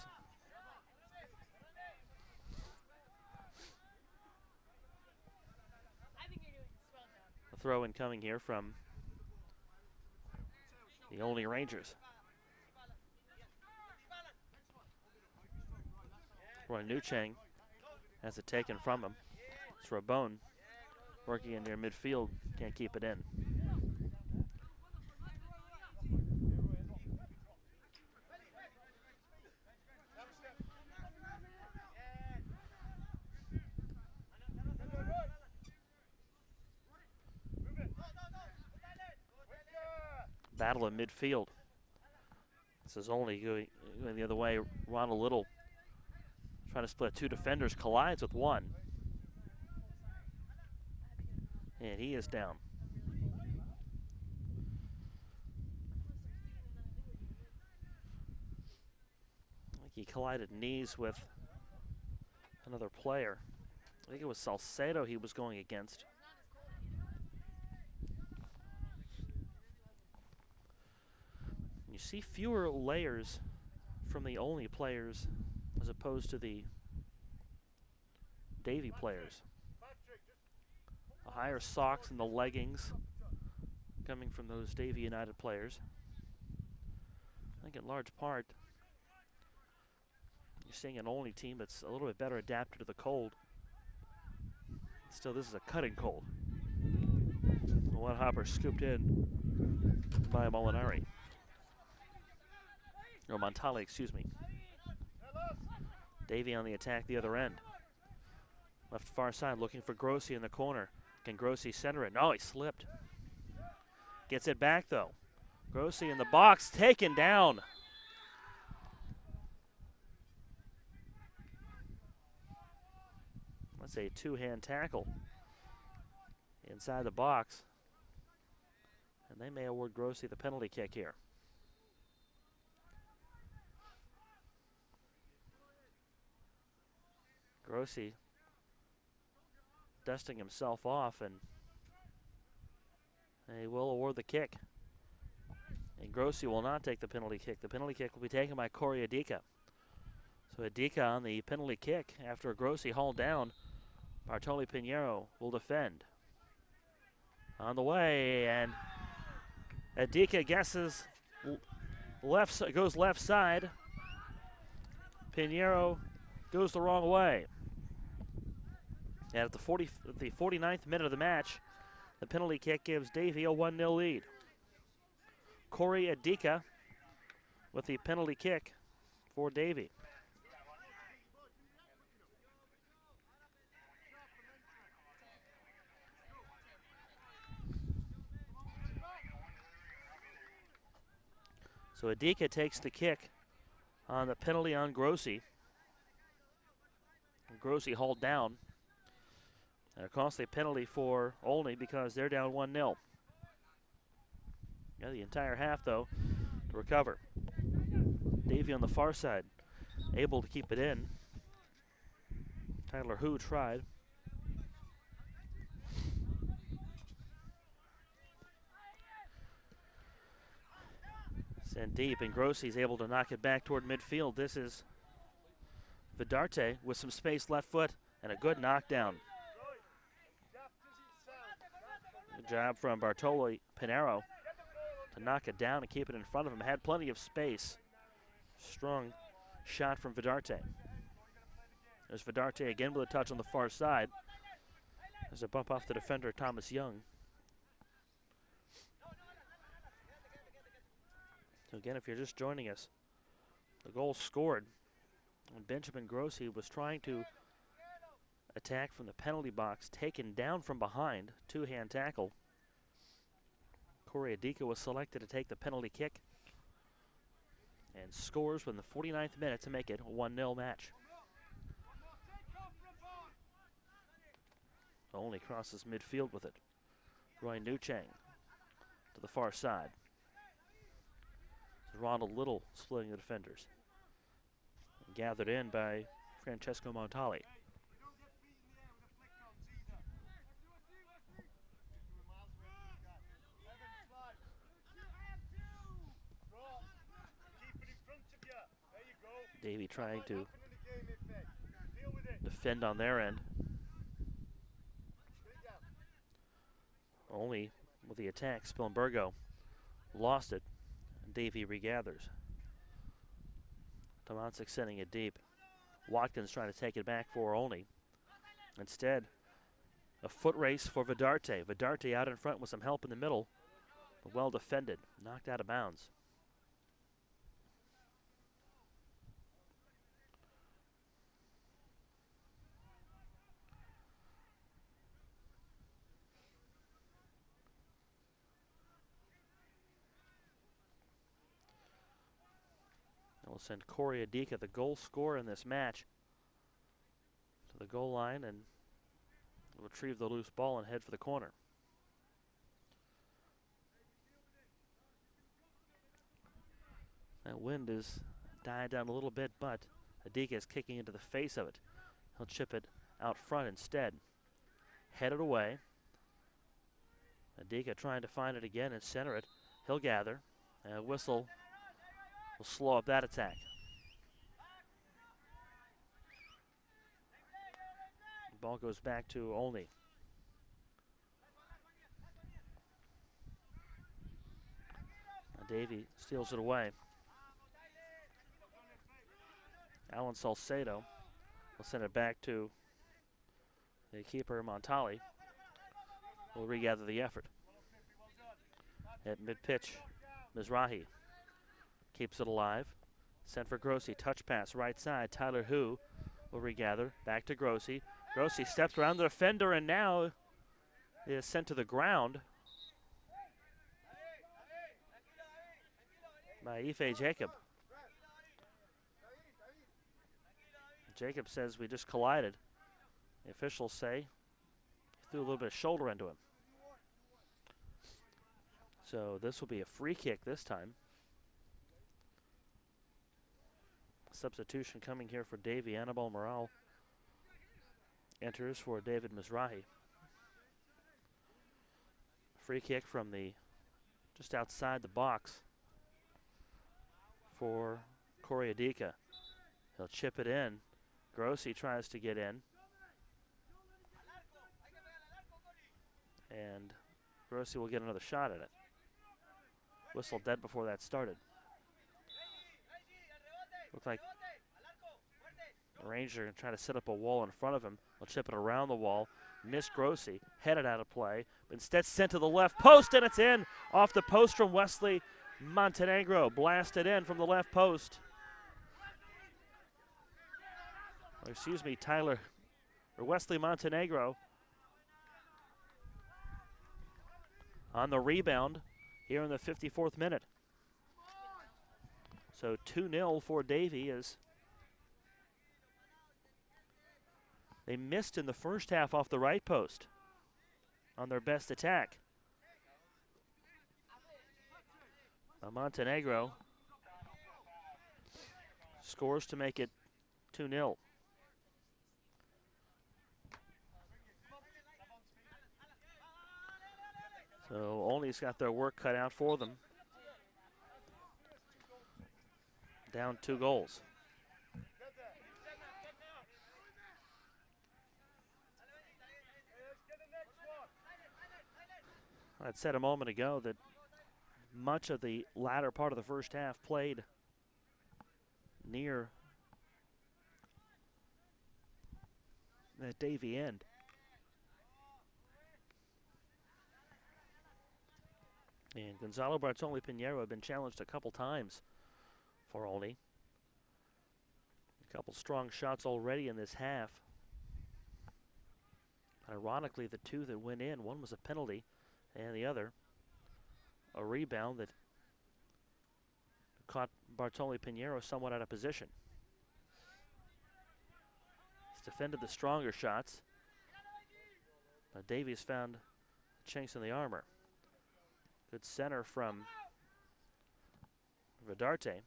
A throw in coming here from the Olney Rangers. Roy Newchang has it taken from him. It's Rabone working in near midfield, can't keep it in. Battle in midfield. This is Olney going the other way. Ronald Little trying to split two defenders, collides with one. And he is down. I think he collided knees with another player. I think it was Salcedo he was going against. You see fewer layers from the Olney players as opposed to the Davie players. The higher socks and the leggings coming from those Davie United players. I think in large part you're seeing an Olney team that's a little bit better adapted to the cold. Still, this is a cutting cold. One hopper scooped in by Molinari. Or Montale, excuse me. Davie on the attack the other end. Left far side looking for Grossi in the corner. Can Grossi center it? No, he slipped. Gets it back though. Grossi in the box, taken down. That's a two-hand tackle inside the box. And they may award Grossi the penalty kick here. Grossi dusting himself off, and they will award the kick. And Grossi will not take the penalty kick. The penalty kick will be taken by Corey Adika. So Adika on the penalty kick after Grossi hauled down. Bartoli Pinheiro will defend. On the way, and Adika guesses goes left side. Pinheiro goes the wrong way. And at the 49th minute of the match, the penalty kick gives Davie a 1-0 lead. Corey Adika with the penalty kick for Davie. So Adika takes the kick on the penalty on Grossi. Grossi hauled down. And a costly penalty for Olney because they're down 1-0. The entire half, though, to recover. Davie on the far side, able to keep it in. Tyler Hu tried. Sent deep, and Grossi's able to knock it back toward midfield. This is Vidarte with some space left foot and a good knockdown. Good job from Bartolo Pinero to knock it down and keep it in front of him. Had plenty of space. Strong shot from Vidarte. There's Vidarte again with a touch on the far side. There's a bump off the defender, Thomas Young. So again, if you're just joining us, the goal scored when Benjamin Grossi was trying to attack from the penalty box, taken down from behind, two-hand tackle. Corey Adika was selected to take the penalty kick and scores in the 49th minute to make it a 1-0 match. Only crosses midfield with it. Roy Newchang to the far side. Ronald Little splitting the defenders. Gathered in by Francesco Montali. Davie trying to defend on their end. Only with the attack, Spillenbergo lost it. Davie regathers. Tomancic sending it deep. Watkins trying to take it back for Olney. Instead, a foot race for Vidarte. Vidarte out in front with some help in the middle, but well defended. Knocked out of bounds. We'll send Corey Adika, the goal scorer in this match, to the goal line and retrieve the loose ball and head for the corner. That wind is dying down a little bit, but Adika is kicking into the face of it. He'll chip it out front instead. Headed away. Adika trying to find it again and center it. He'll gather. A whistle will slow up that attack. The ball goes back to Olney. Davie steals it away. Alan Salcedo will send it back to the keeper, Montali. Will regather the effort. At mid-pitch, Mizrahi keeps it alive. Sent for Grossi. Touch pass right side. Tyler Hu will regather. Back to Grossi. Grossi steps around the defender and now is sent to the ground by Ife Jacob. Jacob says we just collided. The officials say he threw a little bit of shoulder into him. So this will be a free kick this time. Substitution coming here for Davie. Annabelle Morale enters for David Mizrahi. Free kick from the just outside the box for Corey Adika. He'll chip it in. Grossi tries to get in. And Grossi will get another shot at it. Whistle dead before that started. Looked like the Rangers are going to try to set up a wall in front of him. They'll chip it around the wall. Miss Grossi, headed out of play, but instead sent to the left post, and it's in. Off the post from Wesley Montenegro. Blasted in from the left post. Or excuse me, Wesley Montenegro on the rebound here in the 54th minute. So 2-0 for Davie as they missed in the first half off the right post on their best attack. Montenegro scores to make it 2-0. So Olney's got their work cut out for them. Down 2 goals. I'd said a moment ago that much of the latter part of the first half played near the Davie end. And Gonzalo Bartoli Pinheiro had been challenged a couple times for Olney. A couple strong shots already in this half. Ironically, the 2 that went in, one was a penalty, and the other a rebound that caught Bartoli Pinheiro somewhat out of position. He's defended the stronger shots, but Davie's found a chinks in the armor. Good center from Vidarte.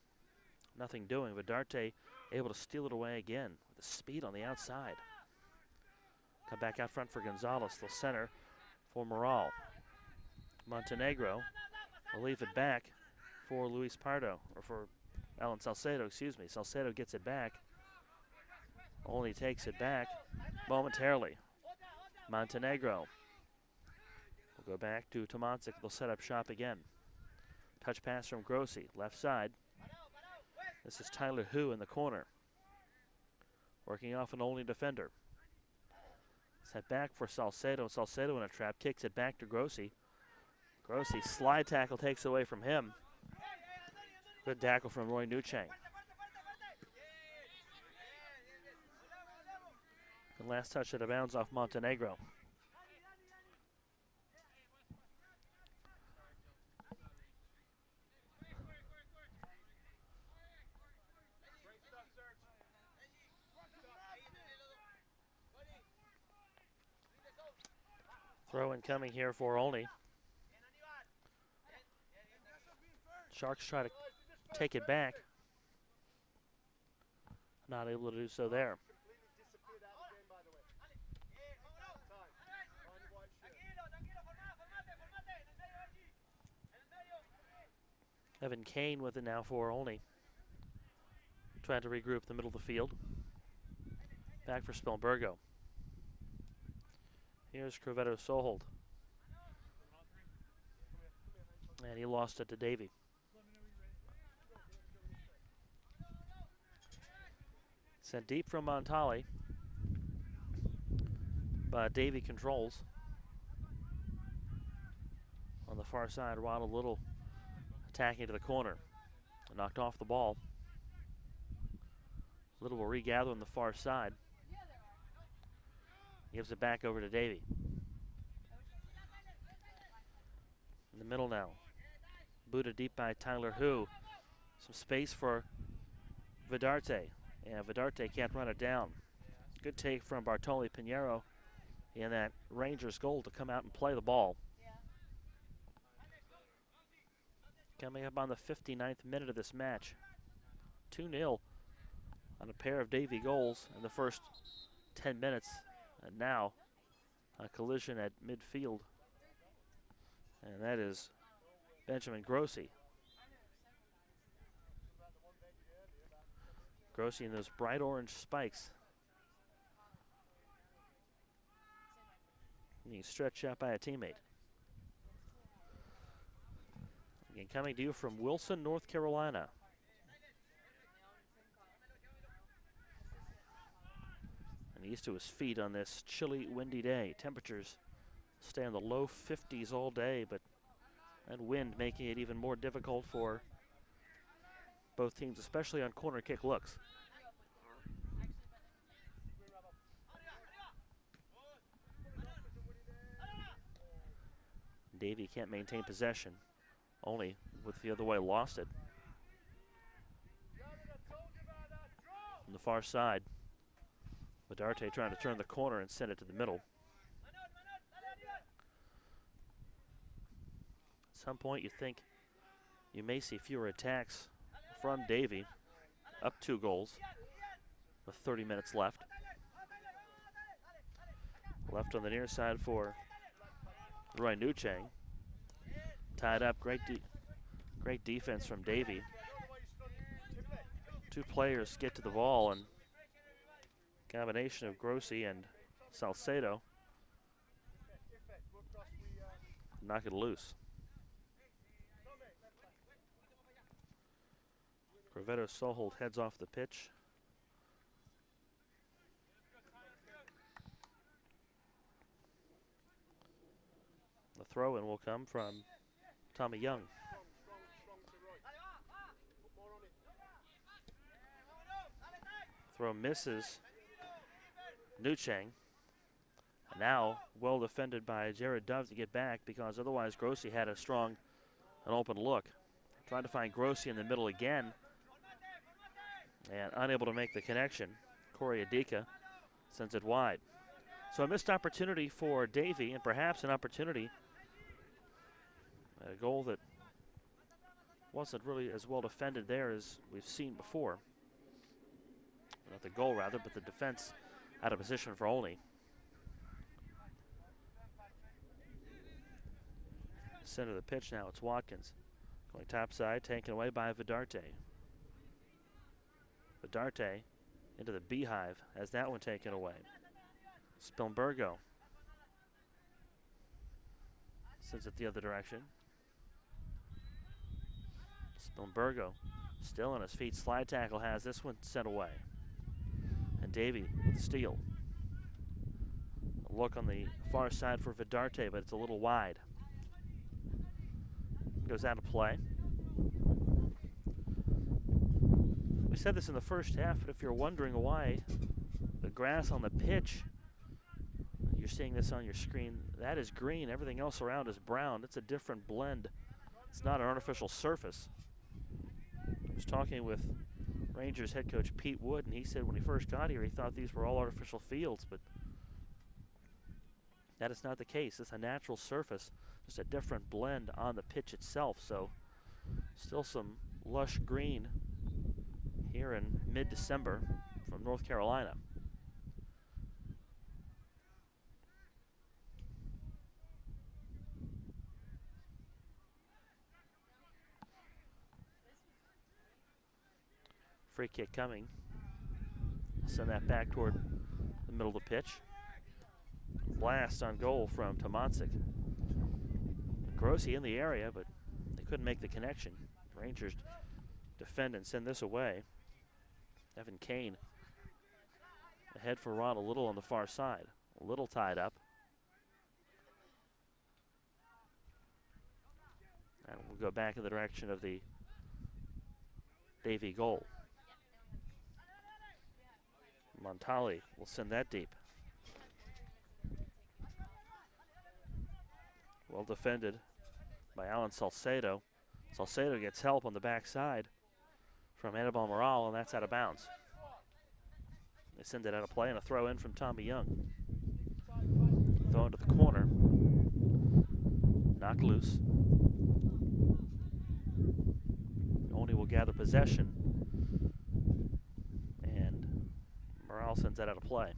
Nothing doing. Vidarte able to steal it away again with the speed on the outside. Come back out front for Gonzalez. They'll center for Morral. Montenegro will leave it back for Luis Pardo, or for Alan Salcedo, excuse me. Salcedo gets it back. Only takes it back momentarily. Montenegro will go back to Tomancic. They'll set up shop again. Touch pass from Grossi, left side. This is Tyler Hu in the corner, working off an Olney defender. Set back for Salcedo. Salcedo in a trap, kicks it back to Grossi. Grossi, slide tackle, takes away from him. Good tackle from Roy Nuchang. And last touch at a bounds off Montenegro. Throw in coming here for Olney. Sharks try to take it back. Not able to do so there. Evan Kane with it now for Olney. Trying to regroup the middle of the field. Back for Spilbergo. Here's Crevetto Sohold. And he lost it to Davie. Sent deep from Montali. But Davie controls. On the far side, Ronald Little attacking to the corner. Knocked off the ball. Little will regather on the far side. Gives it back over to Davie. In the middle now. Booted deep by Tyler Hu. Some space for Vidarte. And Vidarte can't run it down. Good take from Bartoli Pinheiro in that Rangers goal to come out and play the ball. Coming up on the 59th minute of this match. 2-0 on a pair of Davie goals in the first 10 minutes. And now a collision at midfield. And that is Benjamin Grossi. Grossi in those bright orange spikes. And he's stretched out by a teammate. Again, coming to you from Wilson, North Carolina. And he's to his feet on this chilly, windy day. Temperatures stay in the low 50s all day, but that wind making it even more difficult for both teams, especially on corner kick looks. Davie can't maintain possession. Only with the other way lost it. the far side. Vidarte trying to turn the corner and send it to the middle. At some point you think you may see fewer attacks from Davie, up 2 goals with 30 minutes left. Left on the near side for Roy Nuchang. Tied up, great defense from Davie. 2 players get to the ball, and combination of Grossi and Salcedo knock it loose. Corvetto Sohold heads off the pitch. The throw-in will come from Tommy Young. Throw misses Nuchang. Now well defended by Jared Dove to get back, because otherwise Grossi had an open look. Trying to find Grossi in the middle again and unable to make the connection. Corey Adika sends it wide. So a missed opportunity for Davie, and perhaps an opportunity, a goal that wasn't really as well defended there as we've seen before. Not the goal, rather, but the defense out of position for Olney. Center of the pitch now, it's Watkins. Going topside, taken away by Vidarte. Vidarte into the beehive, has that one taken away. Spilbergo sends it the other direction. Spilbergo still on his feet, slide tackle, has this one sent away. And Davie with the steal. A look on the far side for Vidarte, but it's a little wide. Goes out of play. We said this in the first half, but if you're wondering why the grass on the pitch, you're seeing this on your screen, that is green, everything else around is brown. It's a different blend. It's not an artificial surface. I was talking with Rangers head coach Pete Wood, and he said when he first got here he thought these were all artificial fields, but that is not the case. It's a natural surface, just a different blend on the pitch itself. So still some lush green here in mid-December from North Carolina. Free kick coming. Send that back toward the middle of the pitch. Blast on goal from Tomancic. Grossi in the area, but they couldn't make the connection. Rangers defend and send this away. Evan Kane ahead for Ronald Little on the far side. Little tied up. And we'll go back in the direction of the Davie goal. Montali will send that deep. Well defended by Alan Salcedo. Salcedo gets help on the backside from Anibal Morale, and that's out of bounds. They send it out of play, and a throw in from Tommy Young. Throw into the corner. Knocked loose. Oni will gather possession, and Morale sends that out of play.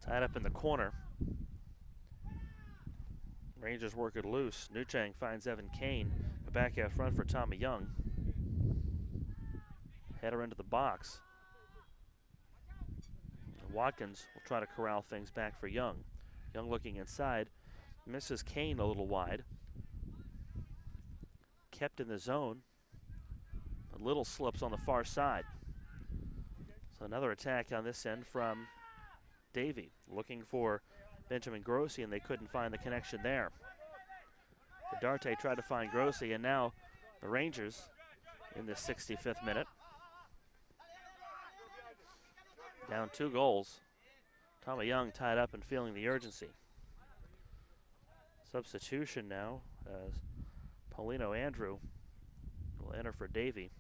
Tied up in the corner. Rangers work it loose. Nuchang finds Evan Kane. Back out front for Tommy Young. Header into the box. Watkins will try to corral things back for Young. Young looking inside. Misses Kane a little wide. Kept in the zone. A little slips on the far side. So another attack on this end from Davie looking for Benjamin Grossi, and they couldn't find the connection there. Vidarte tried to find Grossi, and now the Rangers in the 65th minute. Down 2 goals. Tommy Young tied up and feeling the urgency. Substitution now as Paulino Andrew will enter for Davie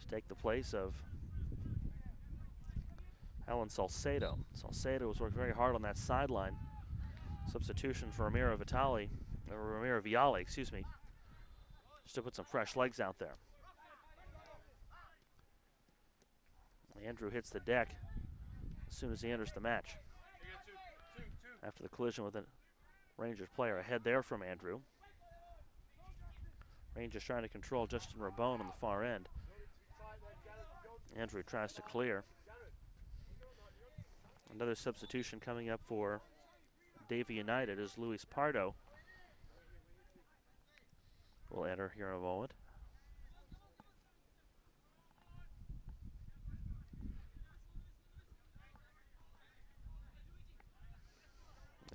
to take the place of Alan Salcedo. Salcedo was working very hard on that sideline. Substitution for Ramiro Viale, excuse me, just to put some fresh legs out there. Andrew hits the deck as soon as he enters the match. After the collision with a Rangers player, ahead there from Andrew. Rangers trying to control Justin Rabone on the far end. Andrew tries to clear. Another substitution coming up for Davie United as Luis Pardo will enter here in a moment.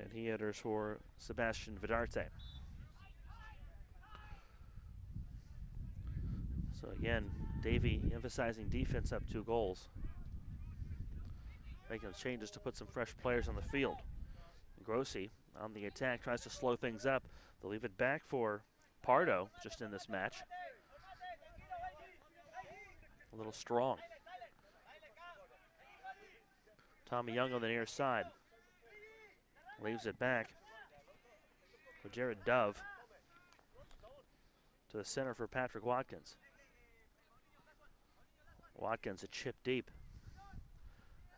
And he enters for Sebastian Vidarte. So again, Davie emphasizing defense up 2 goals. Making changes to put some fresh players on the field. Grossi on the attack tries to slow things up. They'll leave it back for Pardo just in this match. A little strong. Tommy Young on the near side. Leaves it back for Jared Dove to the center for Patrick Watkins. Watkins a chip deep.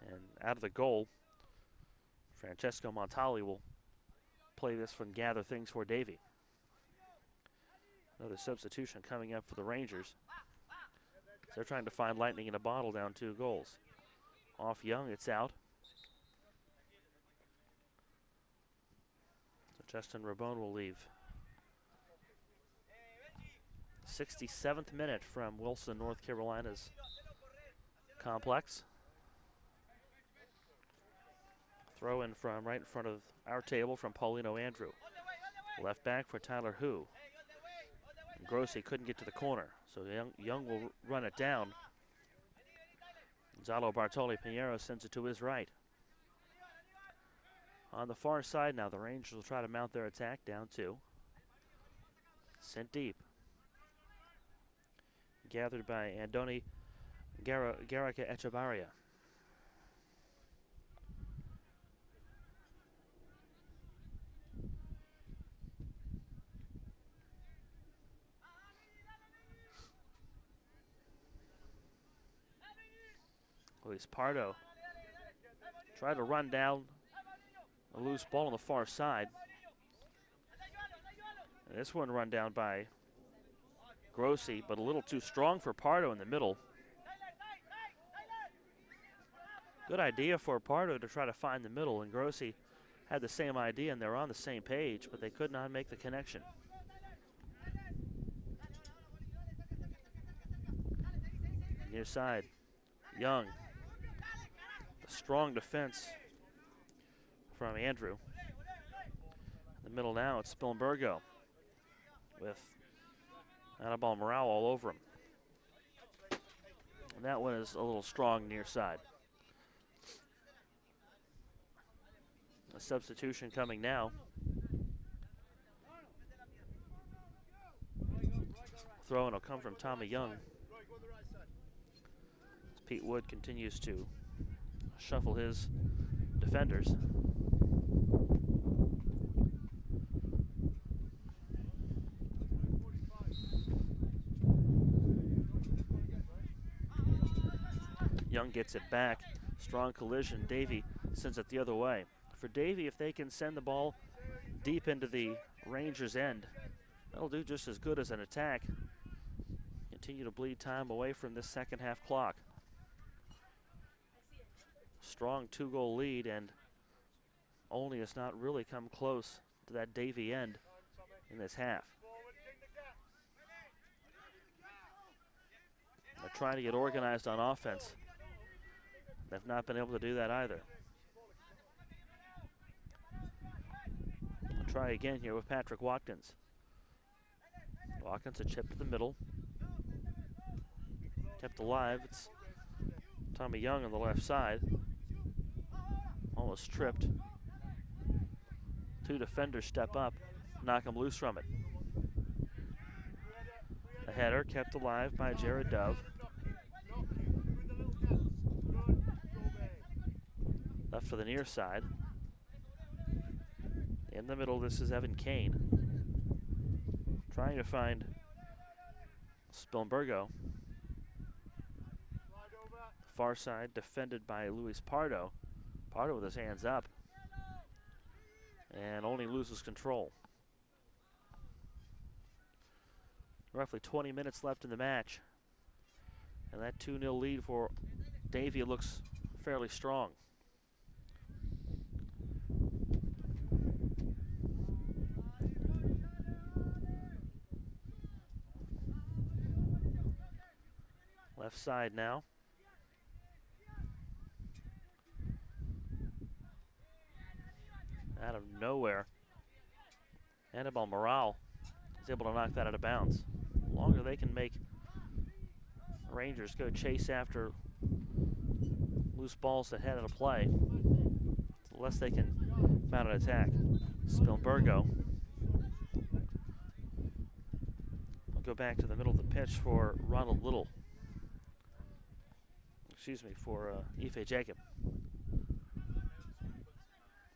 And out of the goal, Francesco Montali will play this and gather things for Davie. Another substitution coming up for the Rangers. They're trying to find lightning in a bottle, down 2 goals. Off Young, it's out. So Justin Rabone will leave. 67th minute from Wilson, North Carolina's complex. Throw in from right in front of our table from Paulino Andrew. Left back for Tyler Hu. And Grossi couldn't get to the corner, so Young will run it down. Gonzalo Bartoli Pinheiro sends it to his right. On the far side now, the Rangers will try to mount their attack, down 2. Sent deep. Gathered by Andoni Garrica Echevarria. Luis Pardo tried to run down a loose ball on the far side. And this one run down by Grossi, but a little too strong for Pardo in the middle. Good idea for Pardo to try to find the middle, and Grossi had the same idea, and they're on the same page, but they could not make the connection. Near side, Young. The strong defense from Andrew. In the middle now, it's Spilimbergo with Anibal Morale all over him. And that one is a little strong near side. A substitution coming now. Throw-in will come from Tommy Young. As Pete Wood continues to shuffle his defenders. Young gets it back. Strong collision. Davie sends it the other way. For Davie, if they can send the ball deep into the Rangers' end, that'll do just as good as an attack. Continue to bleed time away from this second half clock. Strong 2-goal lead, and only has not really come close to that Davie end in this half. They're trying to get organized on offense. They've not been able to do that either. try again here with Patrick Watkins. Watkins, a chip to the middle. Kept alive. It's Tommy Young on the left side. Almost tripped. Two defenders step up, knock him loose from it. A header kept alive by Jared Dove. Left for the near side. In the middle, this is Evan Kane. Trying to find Spilbergo. Far side defended by Luis Pardo. Pardo with his hands up. And only loses control. Roughly 20 minutes left in the match. And that 2-0 lead for Davie looks fairly strong. Left side now. Out of nowhere, Annabelle Morale is able to knock that out of bounds. The longer they can make Rangers go chase after loose balls that head of the play, the less they can mount an attack. Spilbergo will go back to the middle of the pitch for Ronald Little. Excuse me, for Ife Jacob.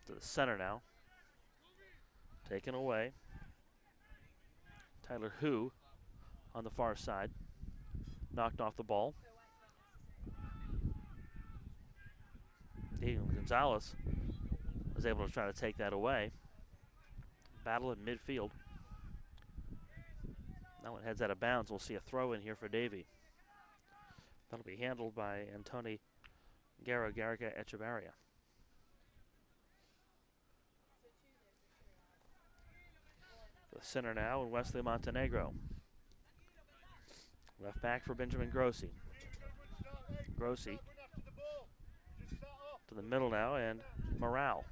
To the center now. Taken away. Tyler Hu on the far side. Knocked off the ball. Daniel Gonzalez was able to try to take that away. Battle in midfield. That one heads out of bounds. We'll see a throw in here for Davie. That'll be handled by Antoni Garriga Echevarria. The center now, and Wesley Montenegro. Left back for Benjamin Grossi. Grossi to the middle now, and Morale.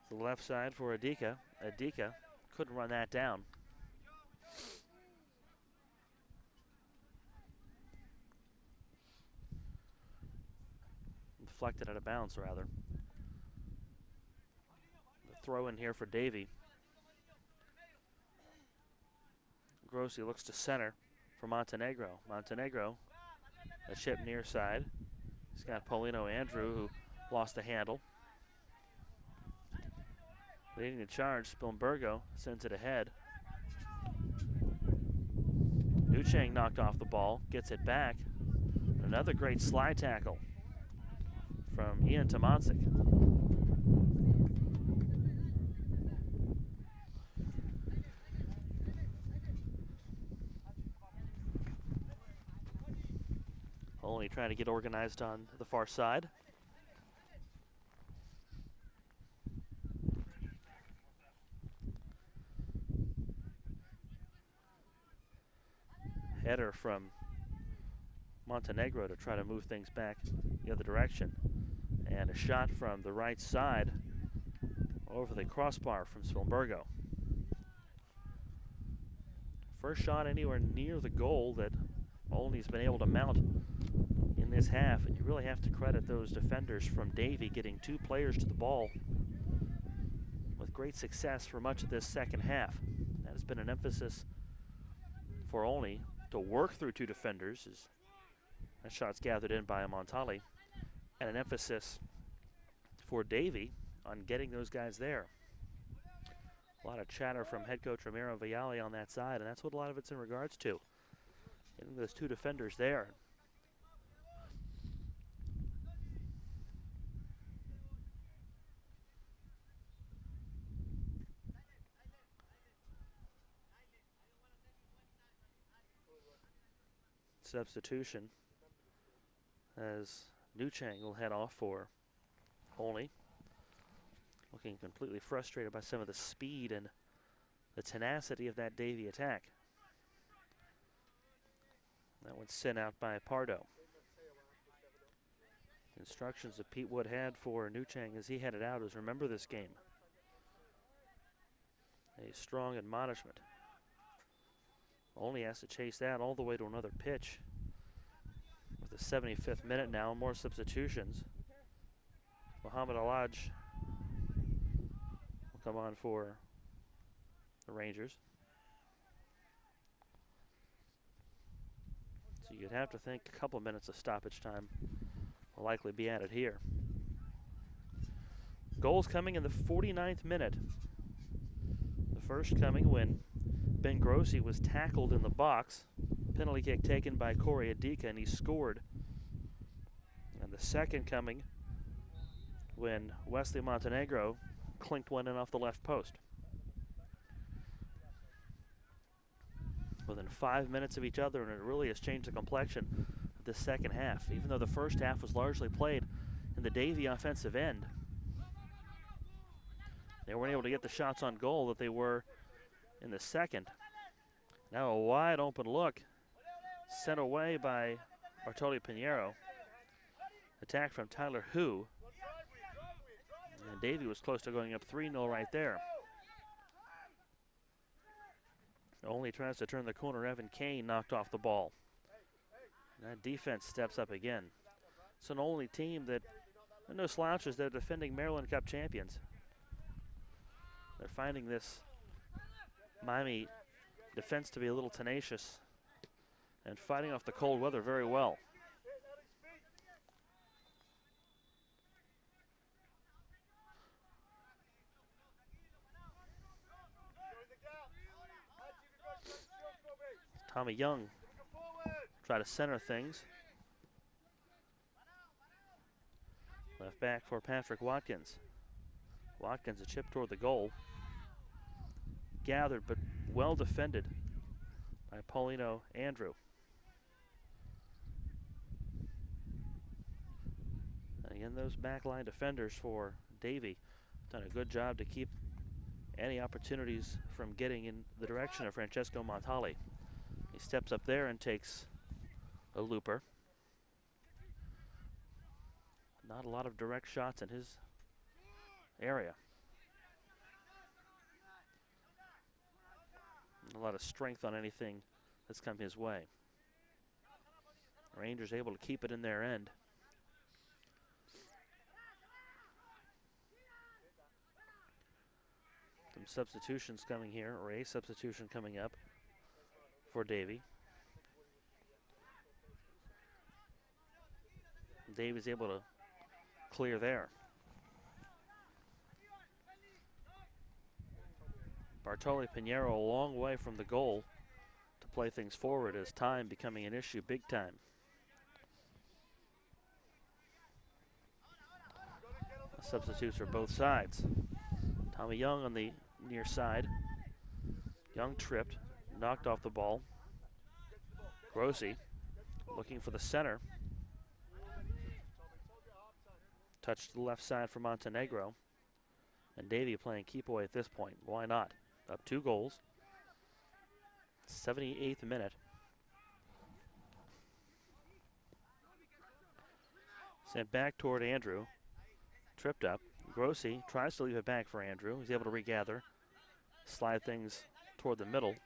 To the left side for Adika. Adika couldn't run that down. Deflected out of bounds, rather. The throw in here for Davie. Grossi looks to center for Montenegro. Montenegro, a chip near side. He's got Paulino Andrew, who lost the handle. Leading the charge, Spilbergo sends it ahead. Nuchang knocked off the ball, gets it back. Another great slide tackle from Ian Tomancic. Only trying to get organized on the far side. Header from Montenegro to try to move things back the other direction. And a shot from the right side over the crossbar from Spilbergo. First shot anywhere near the goal that Olney's been able to mount in this half, and you really have to credit those defenders from Davie getting two players to the ball with great success for much of this second half. That has been an emphasis for Olney to work through two defenders as that shot's gathered in by Montali, and an emphasis for Davie on getting those guys there. A lot of chatter from head coach Ramiro Vialli on that side, and that's what a lot of it's in regards to. Getting those two defenders there. Substitution as Nuchang will head off for Olney. Looking completely frustrated by some of the speed and the tenacity of that Davie attack. That one's sent out by Pardo. Instructions that Pete Wood had for New Chang as he headed out is remember this game. A strong admonishment. Only has to chase that all the way to another pitch. With the 75th minute now, more substitutions. Muhammad Alaj will come on for the Rangers. So you'd have to think a couple minutes of stoppage time will likely be added here. Goals coming in the 49th minute. The first coming when Ben Grossi was tackled in the box. Penalty kick taken by Corey Adika, and he scored. And the second coming when Wesley Montenegro clinked one in off the left post. Within 5 minutes of each other, and it really has changed the complexion of the second half. Even though the first half was largely played in the Davie offensive end, they weren't able to get the shots on goal that they were in the second. Now a wide open look sent away by Bartoli Pinheiro. Attack from Tyler Hu. And Davie was close to going up 3-0 right there. Only tries to turn the corner. Evan Kane knocked off the ball. And that defense steps up again. It's an only team that, no slouches, they're defending Maryland Cup champions. They're finding this Miami defense to be a little tenacious and fighting off the cold weather very well. Tommy Young try to center things. Left back for Patrick Watkins. Watkins a chip toward the goal. Gathered but well defended by Paulino Andrew. And again, those backline defenders for Davie done a good job to keep any opportunities from getting in the direction of Francesco Montali. He steps up there and takes a looper. Not a lot of direct shots in his area. A lot of strength on anything that's come his way. Rangers able to keep it in their end. Some substitutions coming here, or a substitution coming up for Davie. Davie's able to clear there. Bartoli Pinheiro a long way from the goal to play things forward as time becoming an issue big time. The substitutes are both sides. Tommy Young on the near side. Young tripped, knocked off the ball. Grossi looking for the center. Touch to the left side for Montenegro. And Davie playing keep away at this point. Why not? Up 2 goals. 78th minute. Sent back toward Andrew. Tripped up. Grossi tries to leave it back for Andrew. He's able to regather. Slide things toward the middle.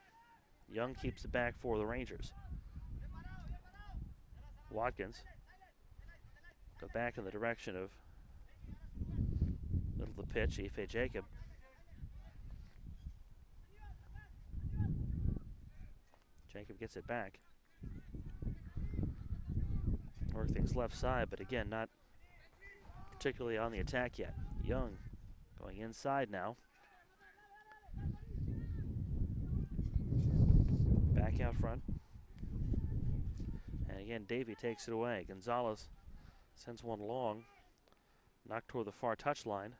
Young keeps it back for the Rangers. Watkins. Go back in the direction of middle of the pitch, Ife Jacob. Jacob gets it back. Work things left side, but again, not particularly on the attack yet. Young going inside now. Back out front. And again, Davie takes it away. Gonzalez sends one long. Knocked toward the far touchline.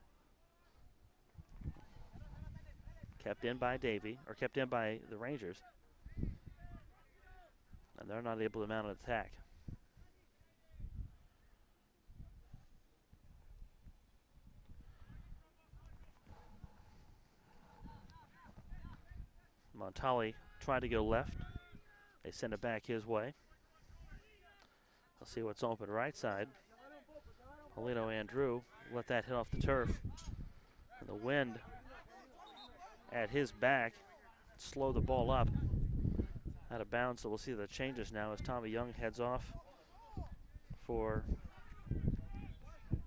Kept in by Davie, or kept in by the Rangers. And they're not able to mount an attack. Montali tried to go left. They send it back his way. Let's see what's open right side. Polino Andrew let that hit off the turf. And the wind at his back slowed the ball up. Out of bounds, so we'll see the changes now as Tommy Young heads off for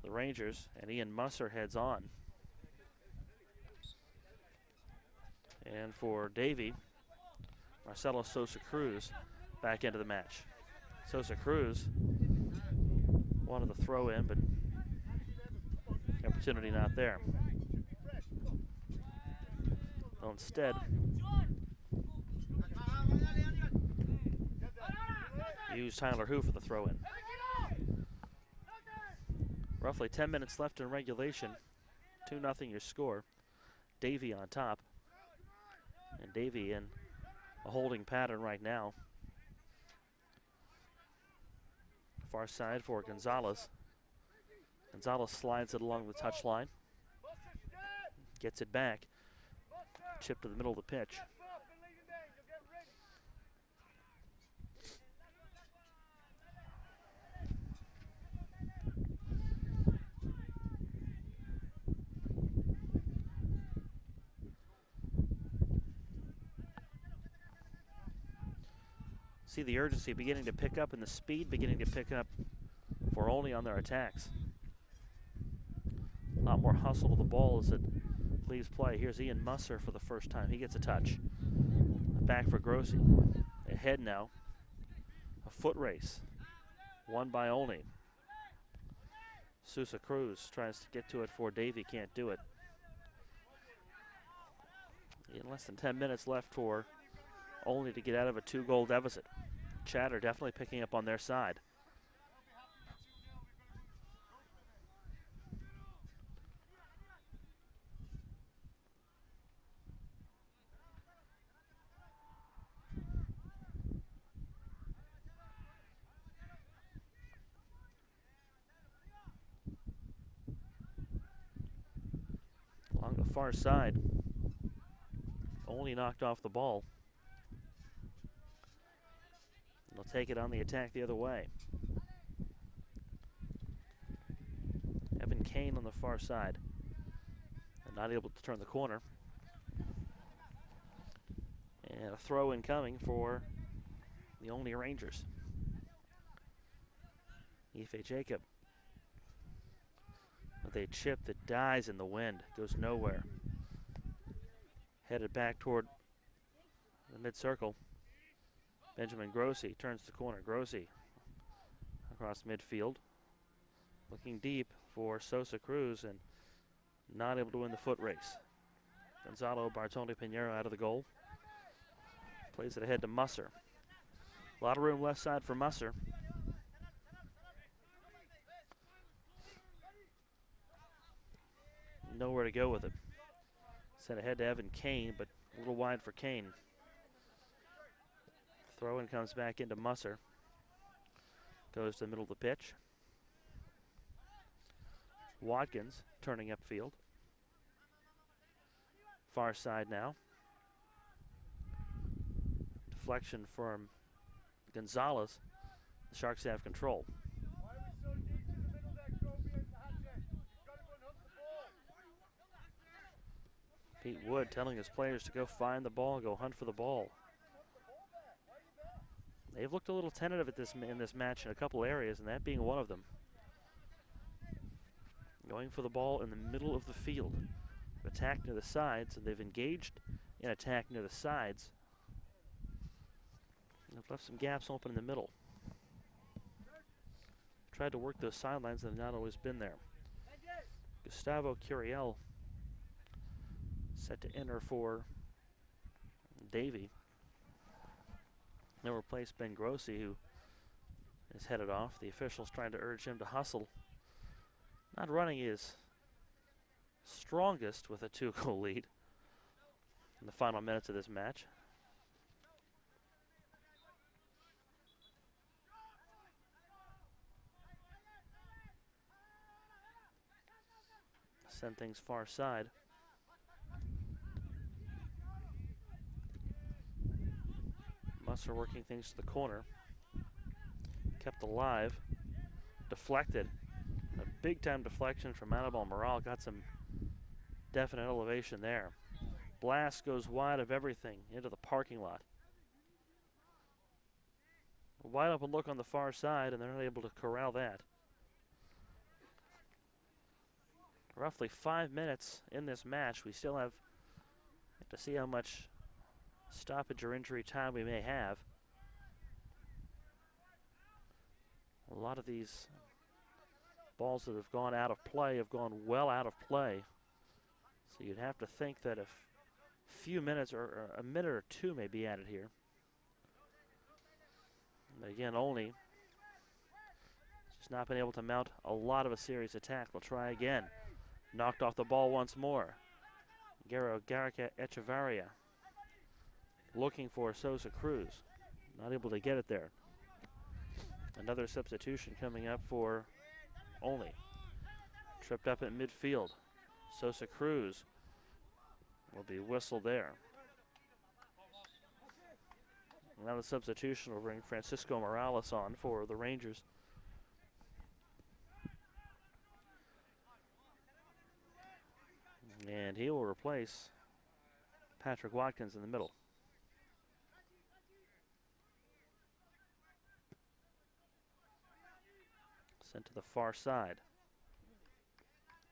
the Rangers, and Ian Musser heads on. And for Davie, Marcelo Sosa Cruz back into the match. Sosa Cruz wanted the throw in, but opportunity not there. So instead, use Tyler Hu for the throw in. Roughly 10 minutes left in regulation. 2-0 your score. Davie on top. And Davie in a holding pattern right now. Far side for Gonzalez. Gonzalez slides it along the touchline. Gets it back. Chip to the middle of the pitch. See the urgency beginning to pick up and the speed beginning to pick up for Olney on their attacks. A lot more hustle to the ball as it leaves play. Here's Ian Musser for the first time. He gets a touch. Back for Grossi. Ahead now. A foot race. Won by Olney. Sosa Cruz tries to get to it for Davie. Can't do it. In less than 10 minutes left for Olney to get out of a 2-goal deficit. Chatter definitely picking up on their side. Along the far side, Olney knocked off the ball. They'll take it on the attack the other way. Evan Kane on the far side. And not able to turn the corner. And a throw in coming for the Olney Rangers. Ife Jacob with a chip that dies in the wind, goes nowhere. Headed back toward the mid-circle. Benjamin Grossi turns the corner. Grossi across midfield. Looking deep for Sosa Cruz and not able to win the foot race. Gonzalo Bartoli Pinheiro out of the goal. Plays it ahead to Musser. A lot of room left side for Musser. Nowhere to go with it. Sent ahead to Evan Kane, but a little wide for Kane. Throw in comes back into Musser. Goes to the middle of the pitch. Watkins turning upfield. Far side now. Deflection from Gonzalez. The Sharks have control. Pete Wood telling his players to go find the ball, go hunt for the ball. They've looked a little tentative in this match in a couple areas, and that being one of them. Going for the ball in the middle of the field. Attack near the sides, and they've engaged in attack near the sides. They've left some gaps open in the middle. Tried to work those sidelines that have not always been there. Gustavo Curiel set to enter for Davie. They'll replace Ben Grossi, who is headed off. The officials trying to urge him to hustle. Not running his strongest with a 2-goal lead in the final minutes of this match. Send things far side. Musser working things to the corner. Kept alive. Deflected. A big time deflection from Annabelle Morale. Got some definite elevation there. Blast goes wide of everything into the parking lot. A wide open look on the far side, and they're not able to corral that. Roughly 5 minutes in this match. We still have to see how much stoppage or injury time we may have. A lot of these balls that have gone out of play have gone well out of play. So you'd have to think that a few minutes or a minute or two may be added here. But again, only just not been able to mount a lot of a serious attack. We'll try again. Knocked off the ball once more. Garrica Echevarria looking for Sosa Cruz. Not able to get it there. Another substitution coming up for Olney. Tripped up at midfield. Sosa Cruz will be whistled there. Now the substitution will bring Francisco Morales on for the Rangers. And he will replace Patrick Watkins in the middle. Sent to the far side.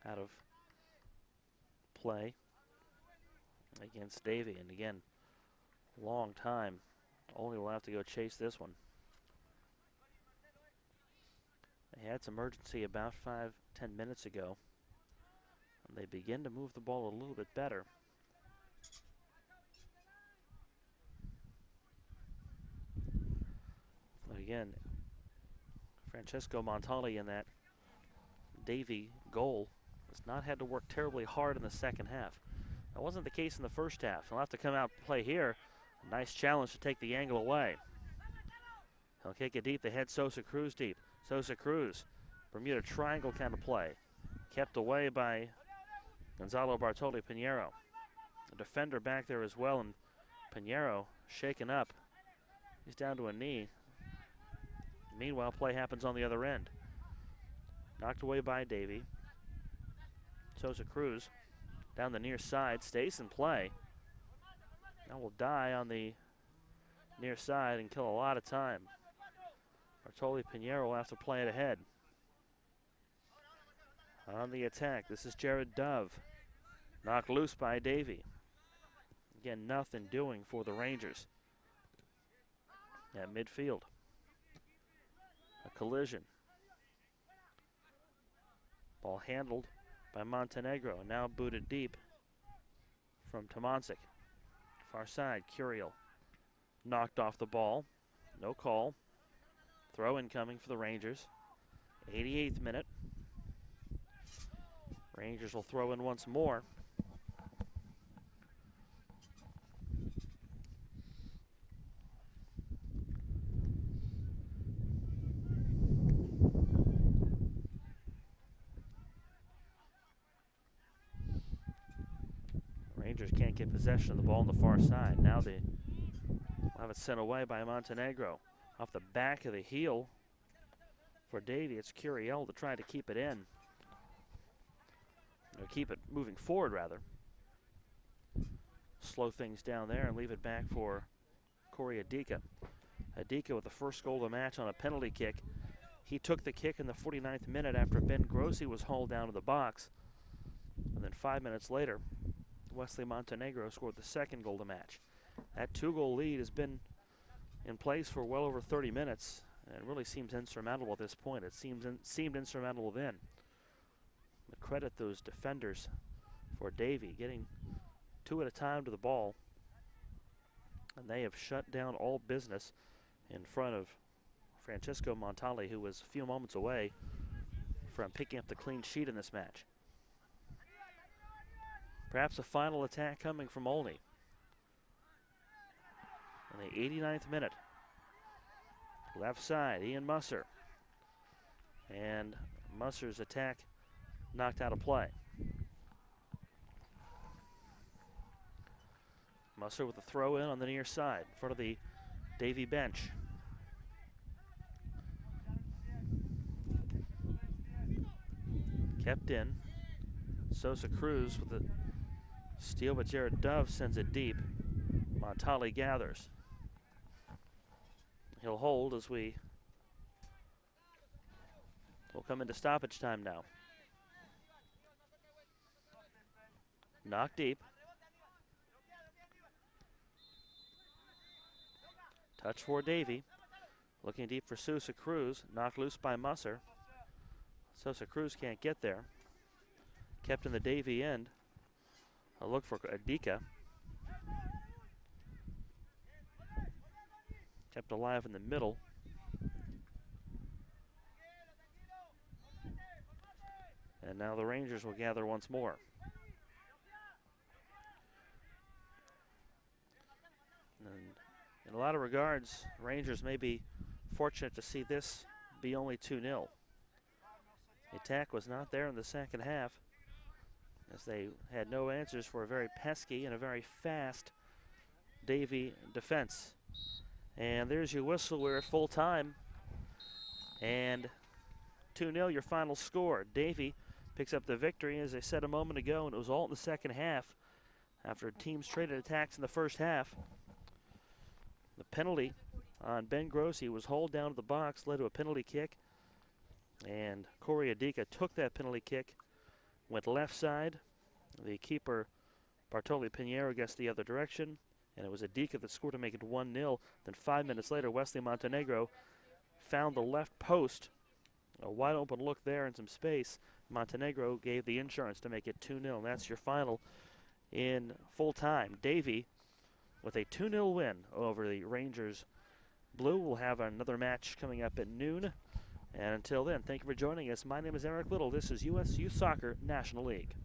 Out of play against Davie. And again, long time. Only will have to go chase this one. They had some urgency about 5-10 minutes ago. And they begin to move the ball a little bit better. But again, Francesco Montali in that Davie goal has not had to work terribly hard in the second half. That wasn't the case in the first half. He'll have to come out and play here. A nice challenge to take the angle away. He'll kick it deep. They head Sosa Cruz deep. Sosa Cruz, Bermuda Triangle kind of play. Kept away by Gonzalo Bartoli Pinheiro. A defender back there as well, and Pinheiro shaken up. He's down to a knee. Meanwhile, play happens on the other end. Knocked away by Davie. Sosa Cruz down the near side, stays in play. Now will die on the near side and kill a lot of time. Bartoli Pinheiro will have to play it ahead. On the attack, this is Jared Dove. Knocked loose by Davie. Again, nothing doing for the Rangers. At midfield. A collision. Ball handled by Montenegro. Now booted deep from Tomancic. Far side, Curiel. Knocked off the ball. No call. Throw incoming for the Rangers. 88th minute. Rangers will throw in once more. Rangers can't get possession of the ball on the far side. Now they have it sent away by Montenegro. Off the back of the heel for Davie. It's Curiel to try to keep it in. Or keep it moving forward, rather. Slow things down there and leave it back for Corey Adika. Adika with the first goal of the match on a penalty kick. He took the kick in the 49th minute after Ben Grossi was hauled down to the box. And then 5 minutes later, Wesley Montenegro scored the second goal of the match. That 2-goal lead has been in place for well over 30 minutes. And it really seems insurmountable at this point. It seemed insurmountable then. But credit those defenders for Davie getting two at a time to the ball. And they have shut down all business in front of Francesco Montali, who was a few moments away from picking up the clean sheet in this match. Perhaps a final attack coming from Olney. In the 89th minute. Left side, Ian Musser. And Musser's attack knocked out of play. Musser with a throw in on the near side in front of the Davie bench. Kept in. Sosa Cruz with the steal, but Jared Dove sends it deep. Montali gathers. He'll hold as we will come into stoppage time now. Knock deep. Touch for Davie. Looking deep for Sosa Cruz. Knocked loose by Musser. Sosa Cruz can't get there. Kept in the Davie end. A look for Adika. Kept alive in the middle. And now the Rangers will gather once more. And in a lot of regards, Rangers may be fortunate to see this be only 2-0. The attack was not there in the second half, as they had no answers for a very pesky and a very fast Davie defense. And there's your whistle. We're at full time. And 2-0 your final score. Davie picks up the victory, as I said a moment ago, and it was all in the second half after teams traded attacks in the first half. The penalty on Ben Grossi was hauled down to the box, led to a penalty kick, and Corey Adika took that penalty kick, went left side. The keeper, Bartoli Pinheiro, guessed the other direction, and it was Adika that scored to make it 1-0. Then 5 minutes later, Wesley Montenegro found the left post, a wide open look there in some space. Montenegro gave the insurance to make it 2-0, and that's your final in full time. Davie with a 2-0 win over the Rangers Blue. We'll have another match coming up at noon. And until then, thank you for joining us. My name is Eric Little. This is US Youth Soccer National League.